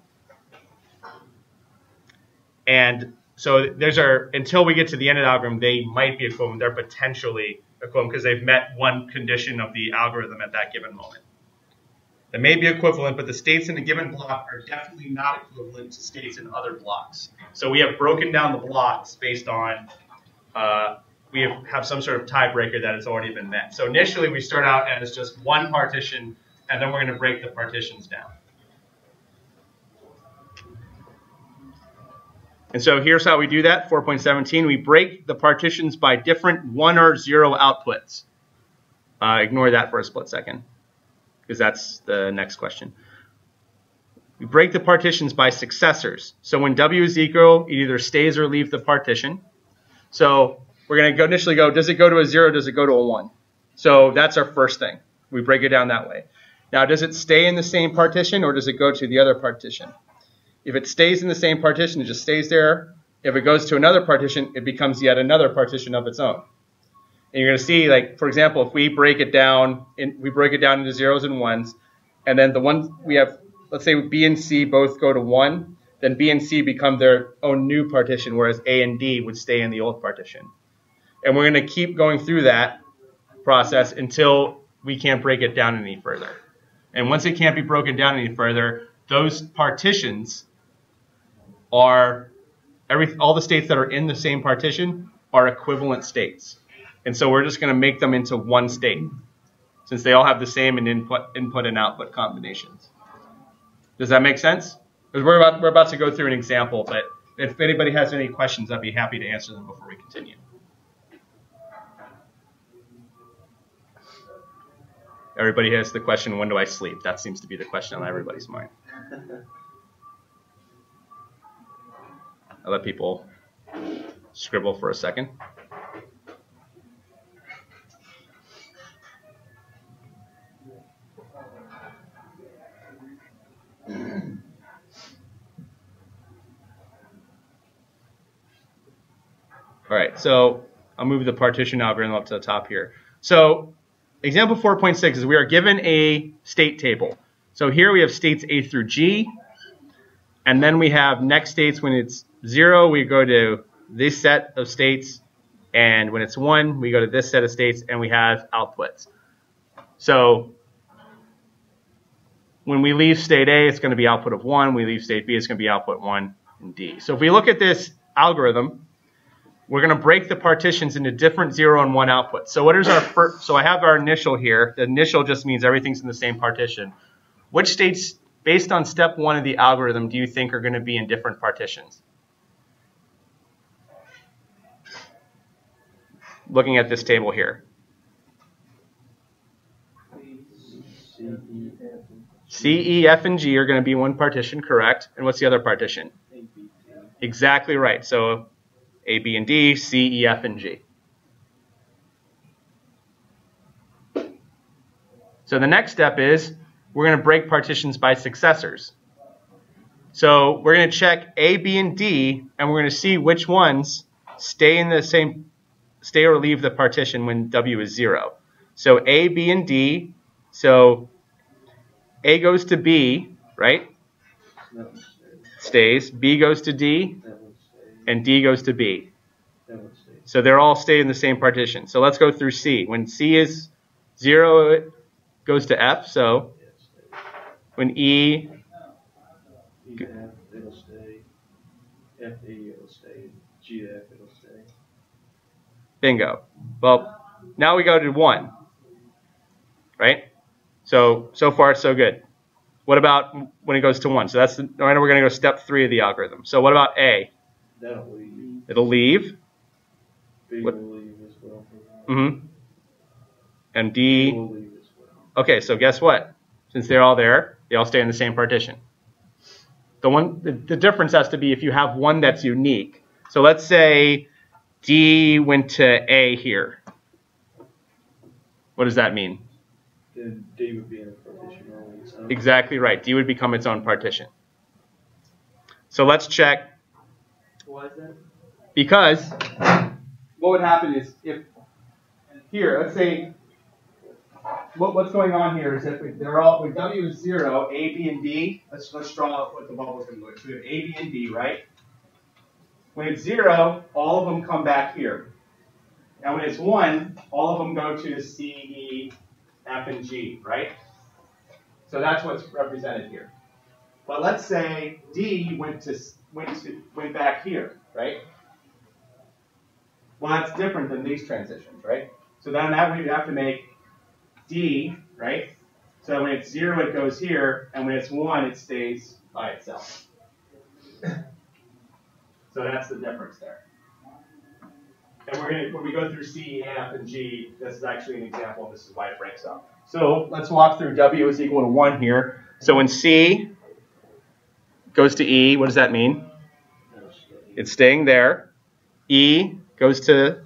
And so until we get to the end of the algorithm, they might be equivalent. They're potentially equivalent because they've met one condition of the algorithm at that given moment. They may be equivalent, but the states in a given block are definitely not equivalent to states in other blocks. So we have broken down the blocks based on, we have some sort of tiebreaker that has already been met. So initially we start out as just one partition, and then we're going to break the partitions down. And so here's how we do that, 4.17. We break the partitions by different 1 or 0 outputs. Ignore that for a split second, because that's the next question. We break the partitions by successors. So when W is equal, it either stays or leaves the partition. So we're going to initially go, does it go to a 0, does it go to a 1? So that's our first thing. We break it down that way. Now, does it stay in the same partition, or does it go to the other partition? If it stays in the same partition, it just stays there. If it goes to another partition, it becomes yet another partition of its own. And you're going to see, like, for example, if we break it down, into zeros and ones, and then the ones we have, let's say B and C both go to 1, then B and C become their own new partition, whereas A and D would stay in the old partition. And we're going to keep going through that process until we can't break it down any further. And once it can't be broken down any further, those partitions are, all the states that are in the same partition are equivalent states. And so we're just going to make them into one state. since they all have the same input and output combinations. Does that make sense? Because we're about to go through an example, but if anybody has any questions, I'd be happy to answer them before we continue. Everybody has the question, when do I sleep? That seems to be the question on everybody's mind. I'll let people scribble for a second. All right, so I'll move the partition algorithm up to the top here. So example 4.6 is we are given a state table. So here we have states A through G, and then we have next states. When it's 0, we go to this set of states, and when it's 1, we go to this set of states, and we have outputs. So when we leave state A, it's going to be output of 1. We leave state B, it's going to be output 1 and D. So if we look at this algorithm, we're going to break the partitions into different 0 and 1 outputs. So what is our first? So I have our initial here. The initial just means everything's in the same partition. Which states, based on step 1 of the algorithm, do you think are going to be in different partitions? Looking at this table here. C, E, F, and G are going to be one partition, correct? And what's the other partition? Exactly right. So A, B, and D, C, E, F, and G. So the next step is we're going to break partitions by successors. So we're going to check A, B, and D, and we're going to see which ones stay in the same, stay or leave the partition when W is 0. So A, B, and D. So A goes to B, right? Stays. B goes to D, and D goes to B. So they're all stay in the same partition. So let's go through C. When C is 0, it goes to F. So when E, F, it'll stay. F, E, it'll stay. G, F, it'll stay. Bingo. Well, now we go to 1, right? So far, so good. What about when it goes to 1? So that's the, right now we're going to go step 3 of the algorithm. So what about A? That'll leave. It'll leave. B will leave as well. Mm-hmm. And D will leave as well. Okay, so guess what? Since they're all there, they all stay in the same partition. The difference has to be if you have one that's unique. So let's say D went to A here. What does that mean? Then D would be in a partition on its own. Exactly right. D would become its own partition. So let's check. Why is that? Because what would happen is if here, let's say what's going on here is if they're all, when W is 0, A, B, and D. Let's draw out what the bubbles are going to do. So we have A, B, and D, right? When it's 0, all of them come back here. Now when it's 1, all of them go to C, E, F, and G, right? So that's what's represented here. But let's say D went back here, right? Well, that's different than these transitions, right? So then that we'd have to make D, right? So when it's 0, it goes here, and when it's 1, it stays by itself. So that's the difference there. And when we go through C, F, and G, this is actually an example. This is why it breaks up. So let's walk through W is equal to 1 here. So when C goes to E, what does that mean? It's staying there. E goes to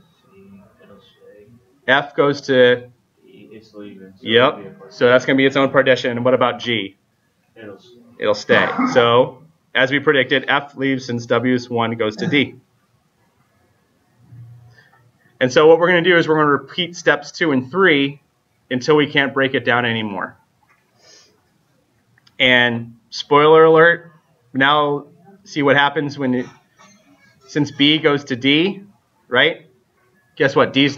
F goes to It's leaving. So yep. So that's going to be its own partition. And what about G? It'll stay. So as we predicted, F leaves since W is 1, goes to D. And so what we're going to do is we're going to repeat steps 2 and 3 until we can't break it down anymore. And spoiler alert, now see what happens when since B goes to D, right? Guess what? B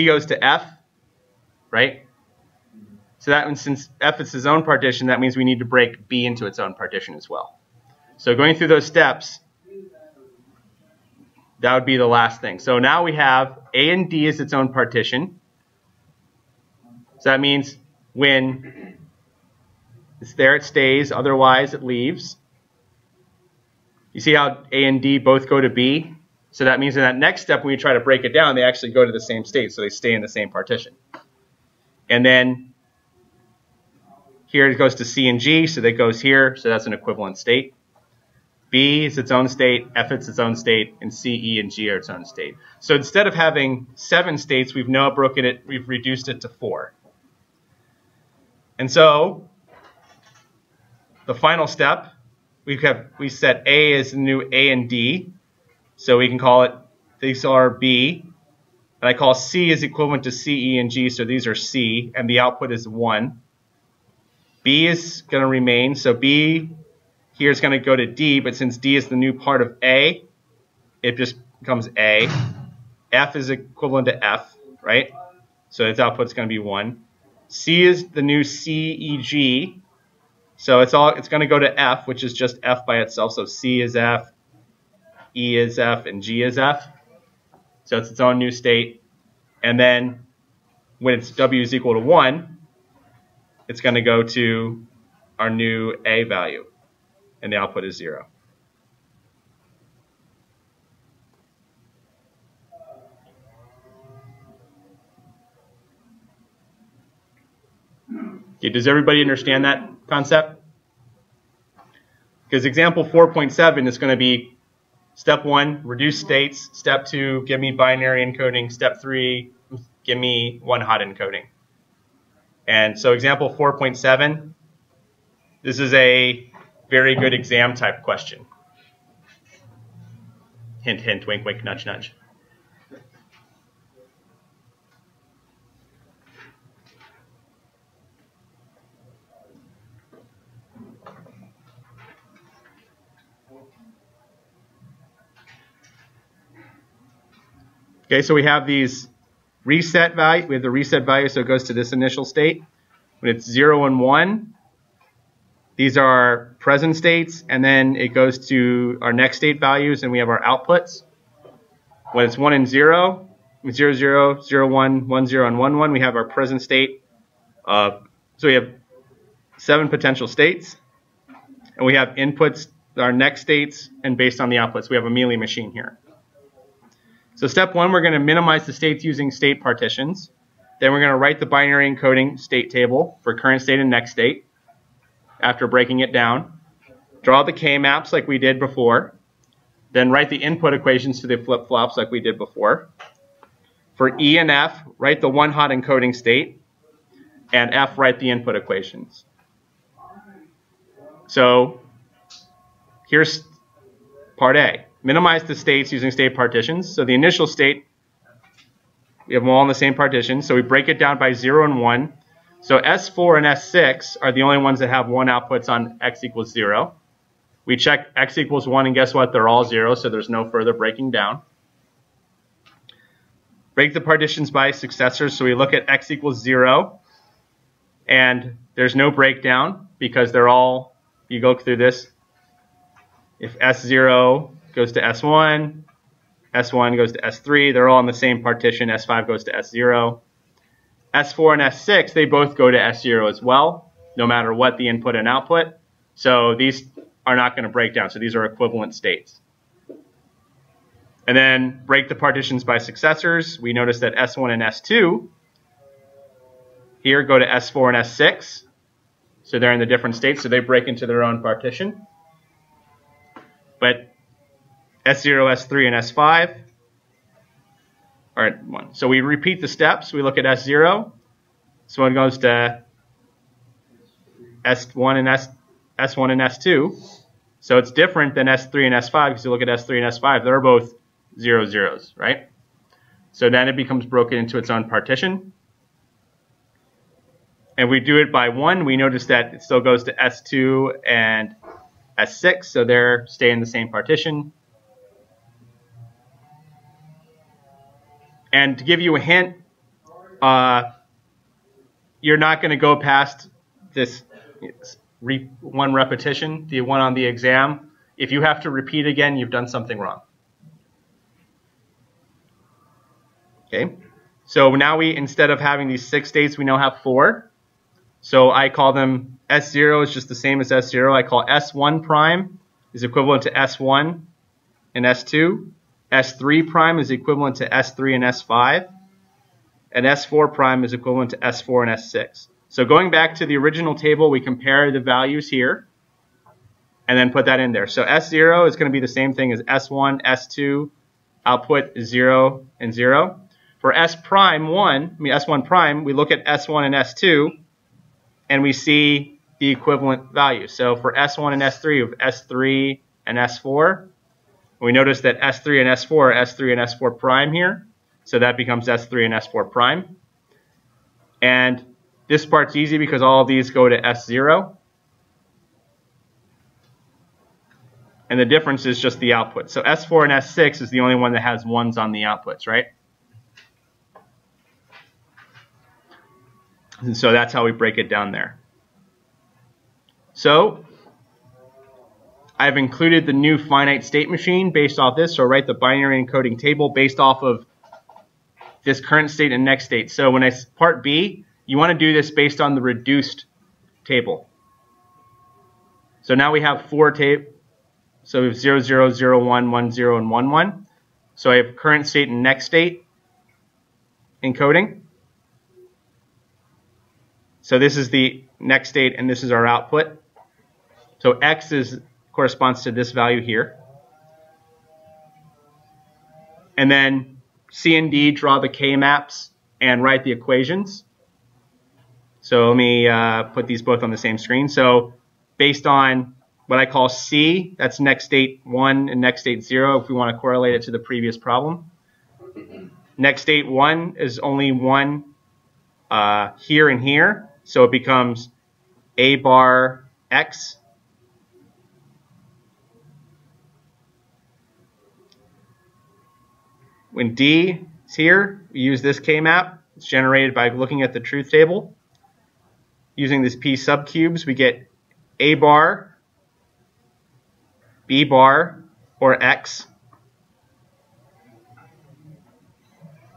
goes to F, right? So that means since F is its own partition, that means we need to break B into its own partition as well. So going through those steps, that would be the last thing. So now we have A and D as its own partition. So that means when it's there, it stays. Otherwise, it leaves. You see how A and D both go to B? So that means in that next step, when you try to break it down, they actually go to the same state. So they stay in the same partition. And then here it goes to C and G. So that goes here. So that's an equivalent state. B is its own state, F is its own state, and C, E, and G are its own state. So instead of having 7 states, we've now broken it, we've reduced it to 4. And so the final step, we set A as the new A and D. So we can call it, these are B. And I call C is equivalent to C, E, and G, so these are C, and the output is 1. B is going to remain, so B here is going to go to D, but since D is the new part of A, it just becomes A. F is equivalent to F, right? So its output is going to be 1. C is the new C, E, G. So it's going to go to F, which is just F by itself. So C is F, E is F, and G is F. So it's its own new state. And then when its W is equal to 1, it's going to go to our new A value. And the output is 0. Okay, does everybody understand that concept? Because example 4.7 is going to be step 1, reduce states. Step 2, give me binary encoding. Step 3, give me one-hot encoding. And so example 4.7, this is a very good exam type question. Hint, hint, wink, wink, nudge, nudge. Okay, so we have these reset value. We have the reset value, so it goes to this initial state. When it's 0 and 1, these are our present states, and then it goes to our next state values, and we have our outputs. When it's 1 and 0, 0, 0, 0, 1, 1, 0, and 1, 1, we have our present state. So we have 7 potential states, and we have inputs, our next states, and based on the outputs, we have a Mealy machine here. So step 1, we're going to minimize the states using state partitions. Then we're going to write the binary encoding state table for current state and next state. After breaking it down, draw the K-maps like we did before, then write the input equations to the flip-flops like we did before. For E and F, write the one-hot encoding state, and F, write the input equations. So here's part A. Minimize the states using state partitions. So the initial state, we have them all in the same partition, so we break it down by 0 and 1. So S4 and S6 are the only ones that have 1 outputs on x equals 0. We check x equals 1, and guess what? They're all 0, so there's no further breaking down. Break the partitions by successors, so we look at x equals 0, and there's no breakdown because they're all, you go through this, if S0 goes to S1, S1 goes to S3, they're all in the same partition, S5 goes to S0. S4 and S6, they both go to S0 as well, no matter what the input and output. So these are not going to break down. So these are equivalent states. And then break the partitions by successors. We notice that S1 and S2 here go to S4 and S6. So they're in the different states, so they break into their own partition. But S0, S3, and S5 are at 1. So we repeat the steps. We look at S0. So it goes to S1 and S1 and S2. So it's different than S3 and S5 because you look at S3 and S5. They're both 0, 0s, right? So then it becomes broken into its own partition. And we do it by 1. We notice that it still goes to S2 and S6. So they're stay in the same partition. And to give you a hint, you're not going to go past this one repetition, the one on the exam. If you have to repeat again, you've done something wrong. Okay? So now we, instead of having these 6 states, we now have 4. So I call them S0 is just the same as S0. I call S1 prime is equivalent to S1 and S2. S3 prime is equivalent to S3 and S5. And S4 prime is equivalent to S4 and S6. So going back to the original table, we compare the values here and then put that in there. So S0 is going to be the same thing as S1, S2, output is 0 and 0. For S1 prime, we look at S1 and S2 and we see the equivalent value. So for S1 and S3, we have S3 and S4. We notice that S3 and S4 are S3 and S4 prime here. So that becomes S3 and S4 prime. And this part's easy because all of these go to S0. And the difference is just the output. So S4 and S6 is the only one that has 1s on the outputs, right? And so that's how we break it down there. So I've included the new finite state machine based off this. So write the binary encoding table based off of this current state and next state. So when part B, you want to do this based on the reduced table. So now we have 4 tables. So we have 0, 0, 0, 1, 1, 0, and 1, 1. So I have current state and next state encoding. So this is the next state, and this is our output. So X corresponds to this value here. And then C and D draw the K-maps and write the equations. So let me put these both on the same screen. So based on what I call C, that's next state 1 and next state 0 if we want to correlate it to the previous problem. Next state 1 is only 1 here and here. So it becomes A bar X. When D is here, we use this K-map. It's generated by looking at the truth table. Using this P subcubes, we get A bar, B bar, or X.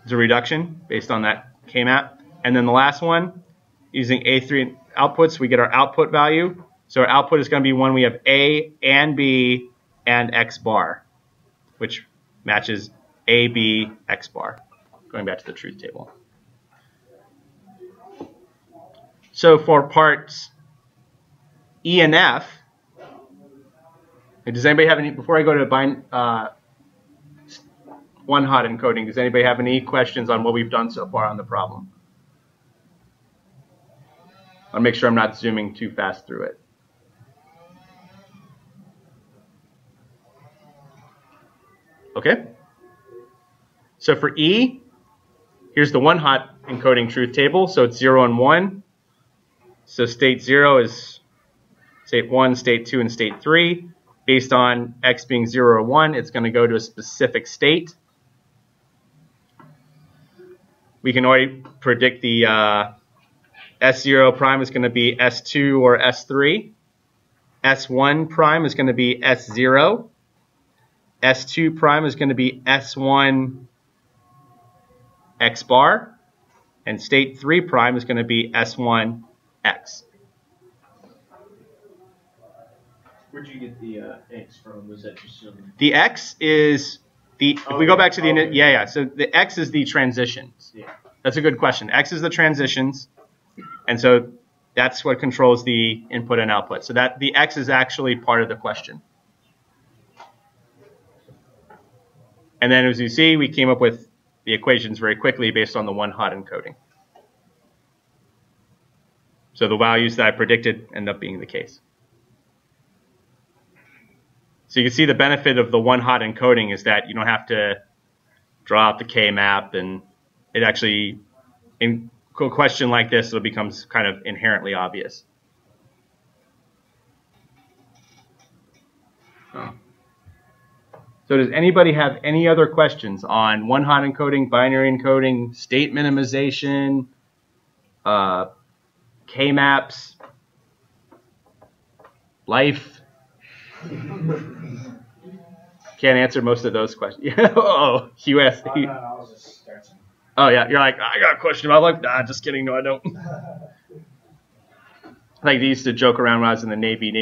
It's a reduction based on that K-map. And then the last one, using A3 outputs, we get our output value. So our output is going to be when we have A and B and X bar, which matches A, B, X bar, going back to the truth table. So for parts E and F, does anybody have any, before I go to one-hot encoding, does anybody have any questions on what we've done so far on the problem? I'll make sure I'm not zooming too fast through it. Okay. So for E, here's the one-hot encoding truth table. So it's 0 and 1. So state 0 is state 1, state 2, and state 3. Based on X being 0 or 1, it's going to go to a specific state. We can already predict the S0 prime is going to be S2 or S3. S1 prime is going to be S0. S2 prime is going to be S1 X bar. And state 3 prime is going to be S1 X. Where'd you get the X from? Was that just some... The X is the, if we go back to the, so the X is the transitions. Yeah. That's a good question. X is the transitions. And so that's what controls the input and output. So that the X is actually part of the question. And then as you see, we came up with the equations very quickly based on the one-hot encoding. So the values that I predicted end up being the case. So you can see the benefit of the one-hot encoding is that you don't have to draw out the K-map, and it actually, in a question like this, it becomes kind of inherently obvious. So does anybody have any other questions on one-hot encoding, binary encoding, state minimization, K-maps, life? Can't answer most of those questions. Oh, QS. No, I was just stretching. Oh yeah, you're like, I got a question about life. Nah, just kidding. No, I don't. Like they used to joke around when I was in the Navy.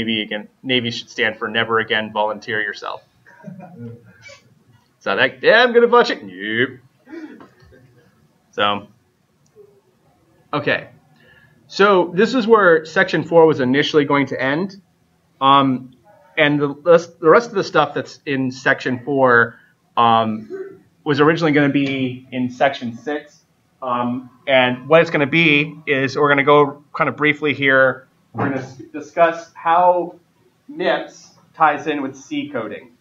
Navy should stand for never again volunteer yourself. So that, yeah, I'm gonna watch it. Yep. So, okay. So this is where section 4 was initially going to end. And the rest of the stuff that's in section 4 was originally going to be in section 6. And what it's going to be is we're going to go kind of briefly here. We're going to discuss how MIPS ties in with C coding.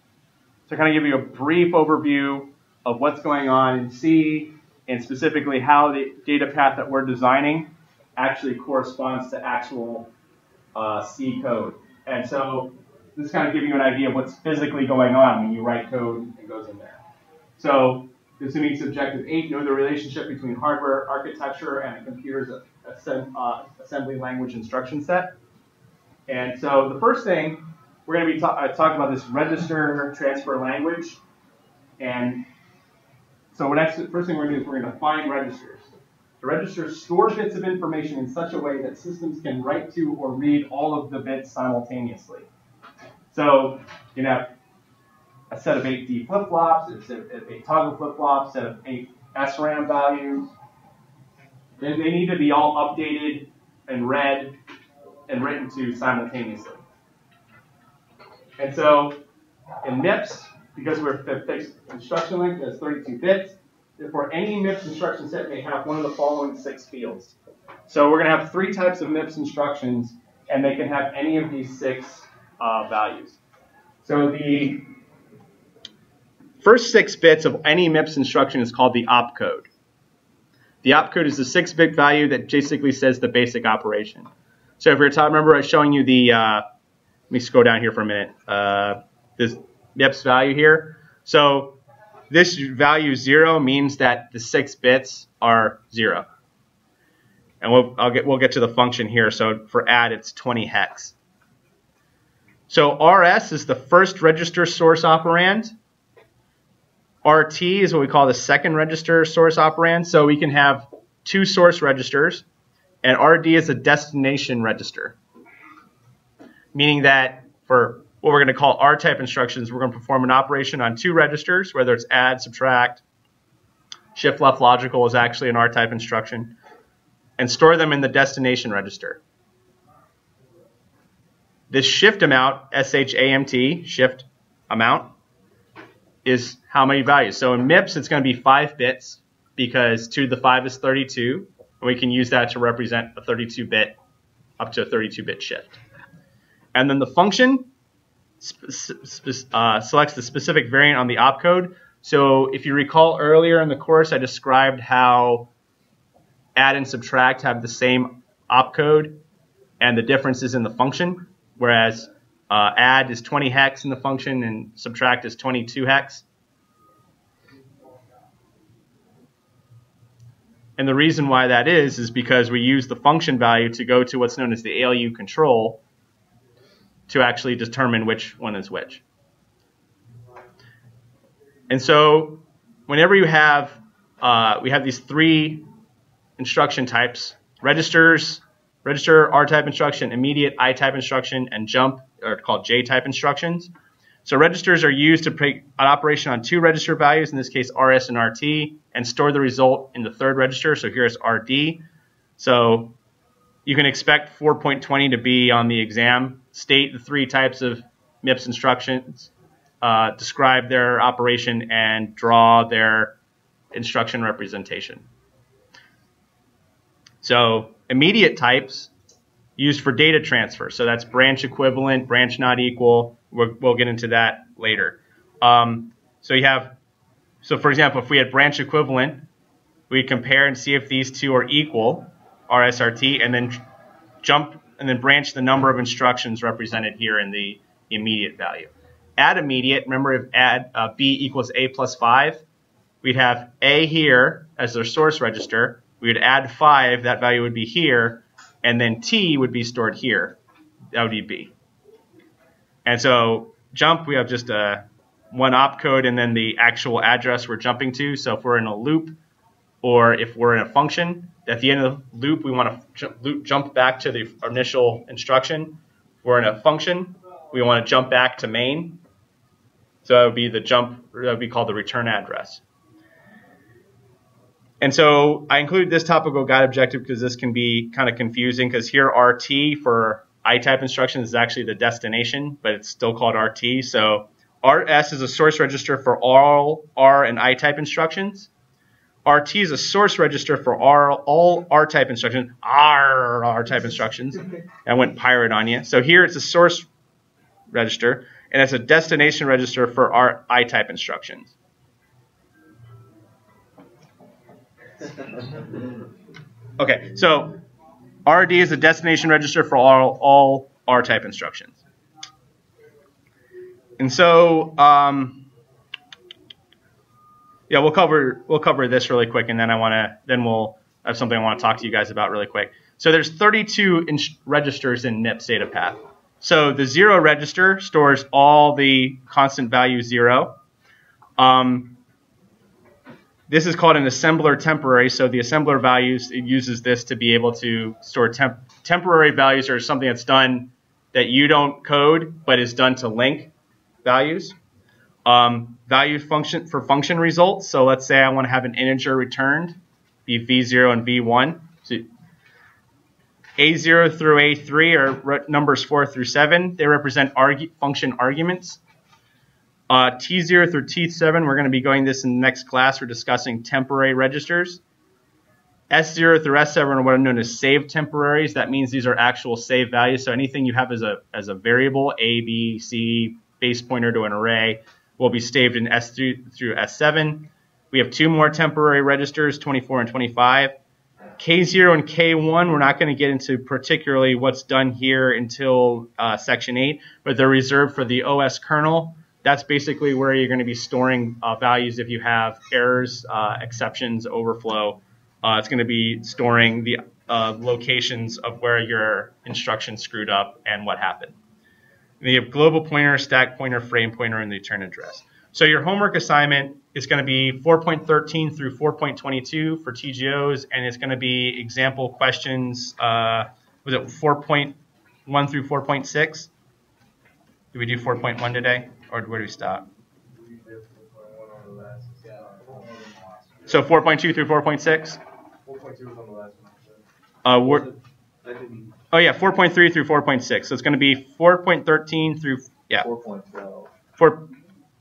So kind of give you a brief overview of what's going on in C and specifically how the data path that we're designing actually corresponds to actual C code. And so this is kind of giving you an idea of what's physically going on when you write code and goes in there. So this meets objective 8, know the relationship between hardware architecture and a computer's assembly language instruction set. And so the first thing, we're going to be talking about this register transfer language. And so first thing we're going to do is we're going to define registers. The registers store bits of information in such a way that systems can write to or read all of the bits simultaneously. So you have a set of 8 D flip-flops, a set of 8 toggle flip-flops, a set of 8 SRAM values. They need to be all updated and read and written to simultaneously. And so in MIPS, because we're fixed instruction length, that's 32 bits. Therefore, any MIPS instruction set may have one of the following 6 fields. So we're going to have 3 types of MIPS instructions, and they can have any of these 6 values. So the first 6 bits of any MIPS instruction is called the opcode. The opcode is the 6-bit value that basically says the basic operation. So if you're talking, remember I was showing you the, let me scroll down here for a minute, this MIPS value here. So this value 0 means that the 6 bits are 0. And we'll get to the function here. So for add, it's 20 hex. So RS is the first register source operand. RT is what we call the second register source operand. So we can have 2 source registers, and RD is a destination register, meaning that for what we're going to call R-type instructions, we're going to perform an operation on 2 registers, whether it's add, subtract, shift left logical is actually an R-type instruction, and store them in the destination register. This shift amount, SHAMT, shift amount, is how many values. So in MIPS, it's going to be 5 bits because 2 to the 5 is 32, and we can use that to represent a 32-bit, up to a 32-bit shift. And then the function selects the specific variant on the opcode. So if you recall earlier in the course, I described how add and subtract have the same opcode, and the difference is in the function, whereas add is 20 hex in the function and subtract is 22 hex. And the reason why that is because we use the function value to go to what's known as the ALU control to actually determine which one is which. And so whenever you have, we have these 3 instruction types, registers, register R-type instruction, immediate I-type instruction, and jump are called J-type instructions. So registers are used to make an operation on 2 register values, in this case RS and RT, and store the result in the 3rd register. So here's RD. So you can expect 4.20 to be on the exam. State the 3 types of MIPS instructions, describe their operation, and draw their instruction representation. So immediate types used for data transfer. So that's branch equivalent, branch not equal. We'll get into that later. So for example, if we had branch equivalent, we'd compare and see if these 2 are equal, RSRT, and then jump and then branch the number of instructions represented here in the immediate value. Add immediate, remember if add B equals A plus 5, we'd have A here as their source register. We would add 5, that value would be here, and then T would be stored here. That would be B. And so jump, we have just one opcode and then the actual address we're jumping to. So if we're in a loop, or if we're in a function, at the end of the loop, we want to jump back to the initial instruction. If we're in a function, we want to jump back to main. So that would be that would be called the return address. And so I included this topical guide objective because this can be kind of confusing, because here RT for I-type instructions is actually the destination, but it's still called RT. So RS is a source register for all R and I-type instructions. RT is a source register for all R-type instructions. R-type instructions. I went pirate on you. So here it's a source register, and it's a destination register for our I-type instructions. Okay, so RD is a destination register for all R-type instructions. And so, yeah, we'll cover this really quick, and then we'll have something I want to talk to you guys about really quick. So there's 32 registers in MIPS data path. So the 0 register stores all the constant value 0. This is called an assembler temporary. So the assembler values, it uses this to be able to store temporary values, or something that's done that you don't code, but is done to link values. Value function for function results. So let's say I want to have an integer returned, be v0 and v1. So A0 through A3 are numbers 4 through 7. They represent function arguments. T0 through T7, we're going to be going this in the next class. We're discussing temporary registers. S0 through S7 are what are known as saved temporaries. That means these are actual saved values. So anything you have as a variable, A, B, C, base pointer to an array, will be saved in S3 through S7. We have 2 more temporary registers, 24 and 25. K0 and K1, we're not going to get into particularly what's done here until section 8, but they're reserved for the OS kernel. That's basically where you're going to be storing values if you have errors, exceptions, overflow. It's going to be storing the locations of where your instruction screwed up and what happened. You have global pointer, stack pointer, frame pointer, and the return address. So your homework assignment is going to be 4.13 through 4.22 for TGOs, and it's going to be example questions, was it 4.1 through 4.6? Did we do 4.1 today, or where do we stop? So 4.2 through 4.6? 4.2 was on the last one. Oh yeah, 4.3 through 4.6. So it's going to be 4.13 through 4.12.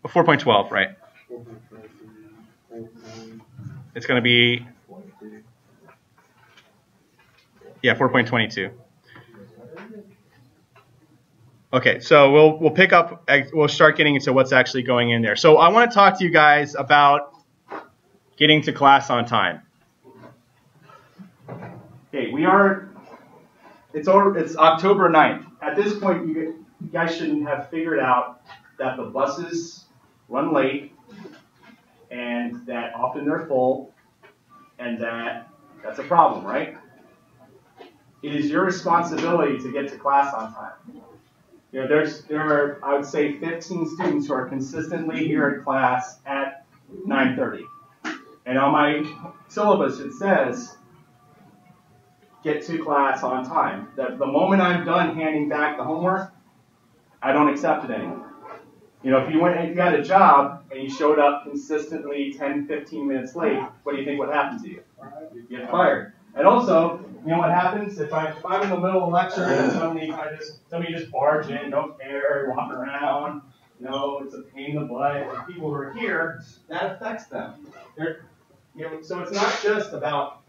4.12, right? It's going to be 4.22. Okay, so we'll pick up. We'll start getting into what's actually going in there. So I want to talk to you guys about getting to class on time. Okay, it's October 9th. At this point, you guys shouldn't have figured out that the buses run late, and that often they're full, and that's a problem, right? It is your responsibility to get to class on time. You know, there are, I would say, 15 students who are consistently here at class at 9:30. And on my syllabus, it says, get to class on time. That the moment I'm done handing back the homework, I don't accept it anymore. You know, if you had a job and you showed up consistently 10, 15 minutes late, what do you think would happen to you? You'd get fired. And also, you know what happens if I'm in the middle of a lecture and somebody just barge in, don't care, walk around, you know, it's a pain in the butt. And people who are here, that affects them. So it's not just about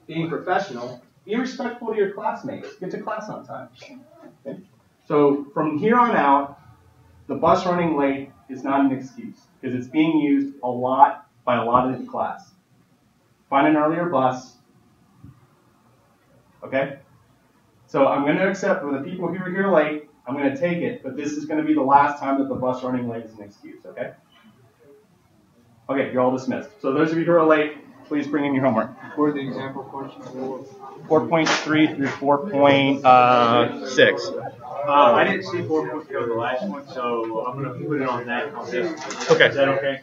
being professional. Be respectful to your classmates. Get to class on time. Okay? So from here on out, the bus running late is not an excuse because it's being used a lot by a lot of the class. Find an earlier bus. Okay? So I'm going to accept for the people who are here late, I'm going to take it, but this is going to be the last time that the bus running late is an excuse, okay? Okay, you're all dismissed. So those of you who are late, please bring in your homework. For the example questions, 4.3 through 4.6. I didn't see 4.0 the last one, so I'm going to put it on that. Okay. Is that okay?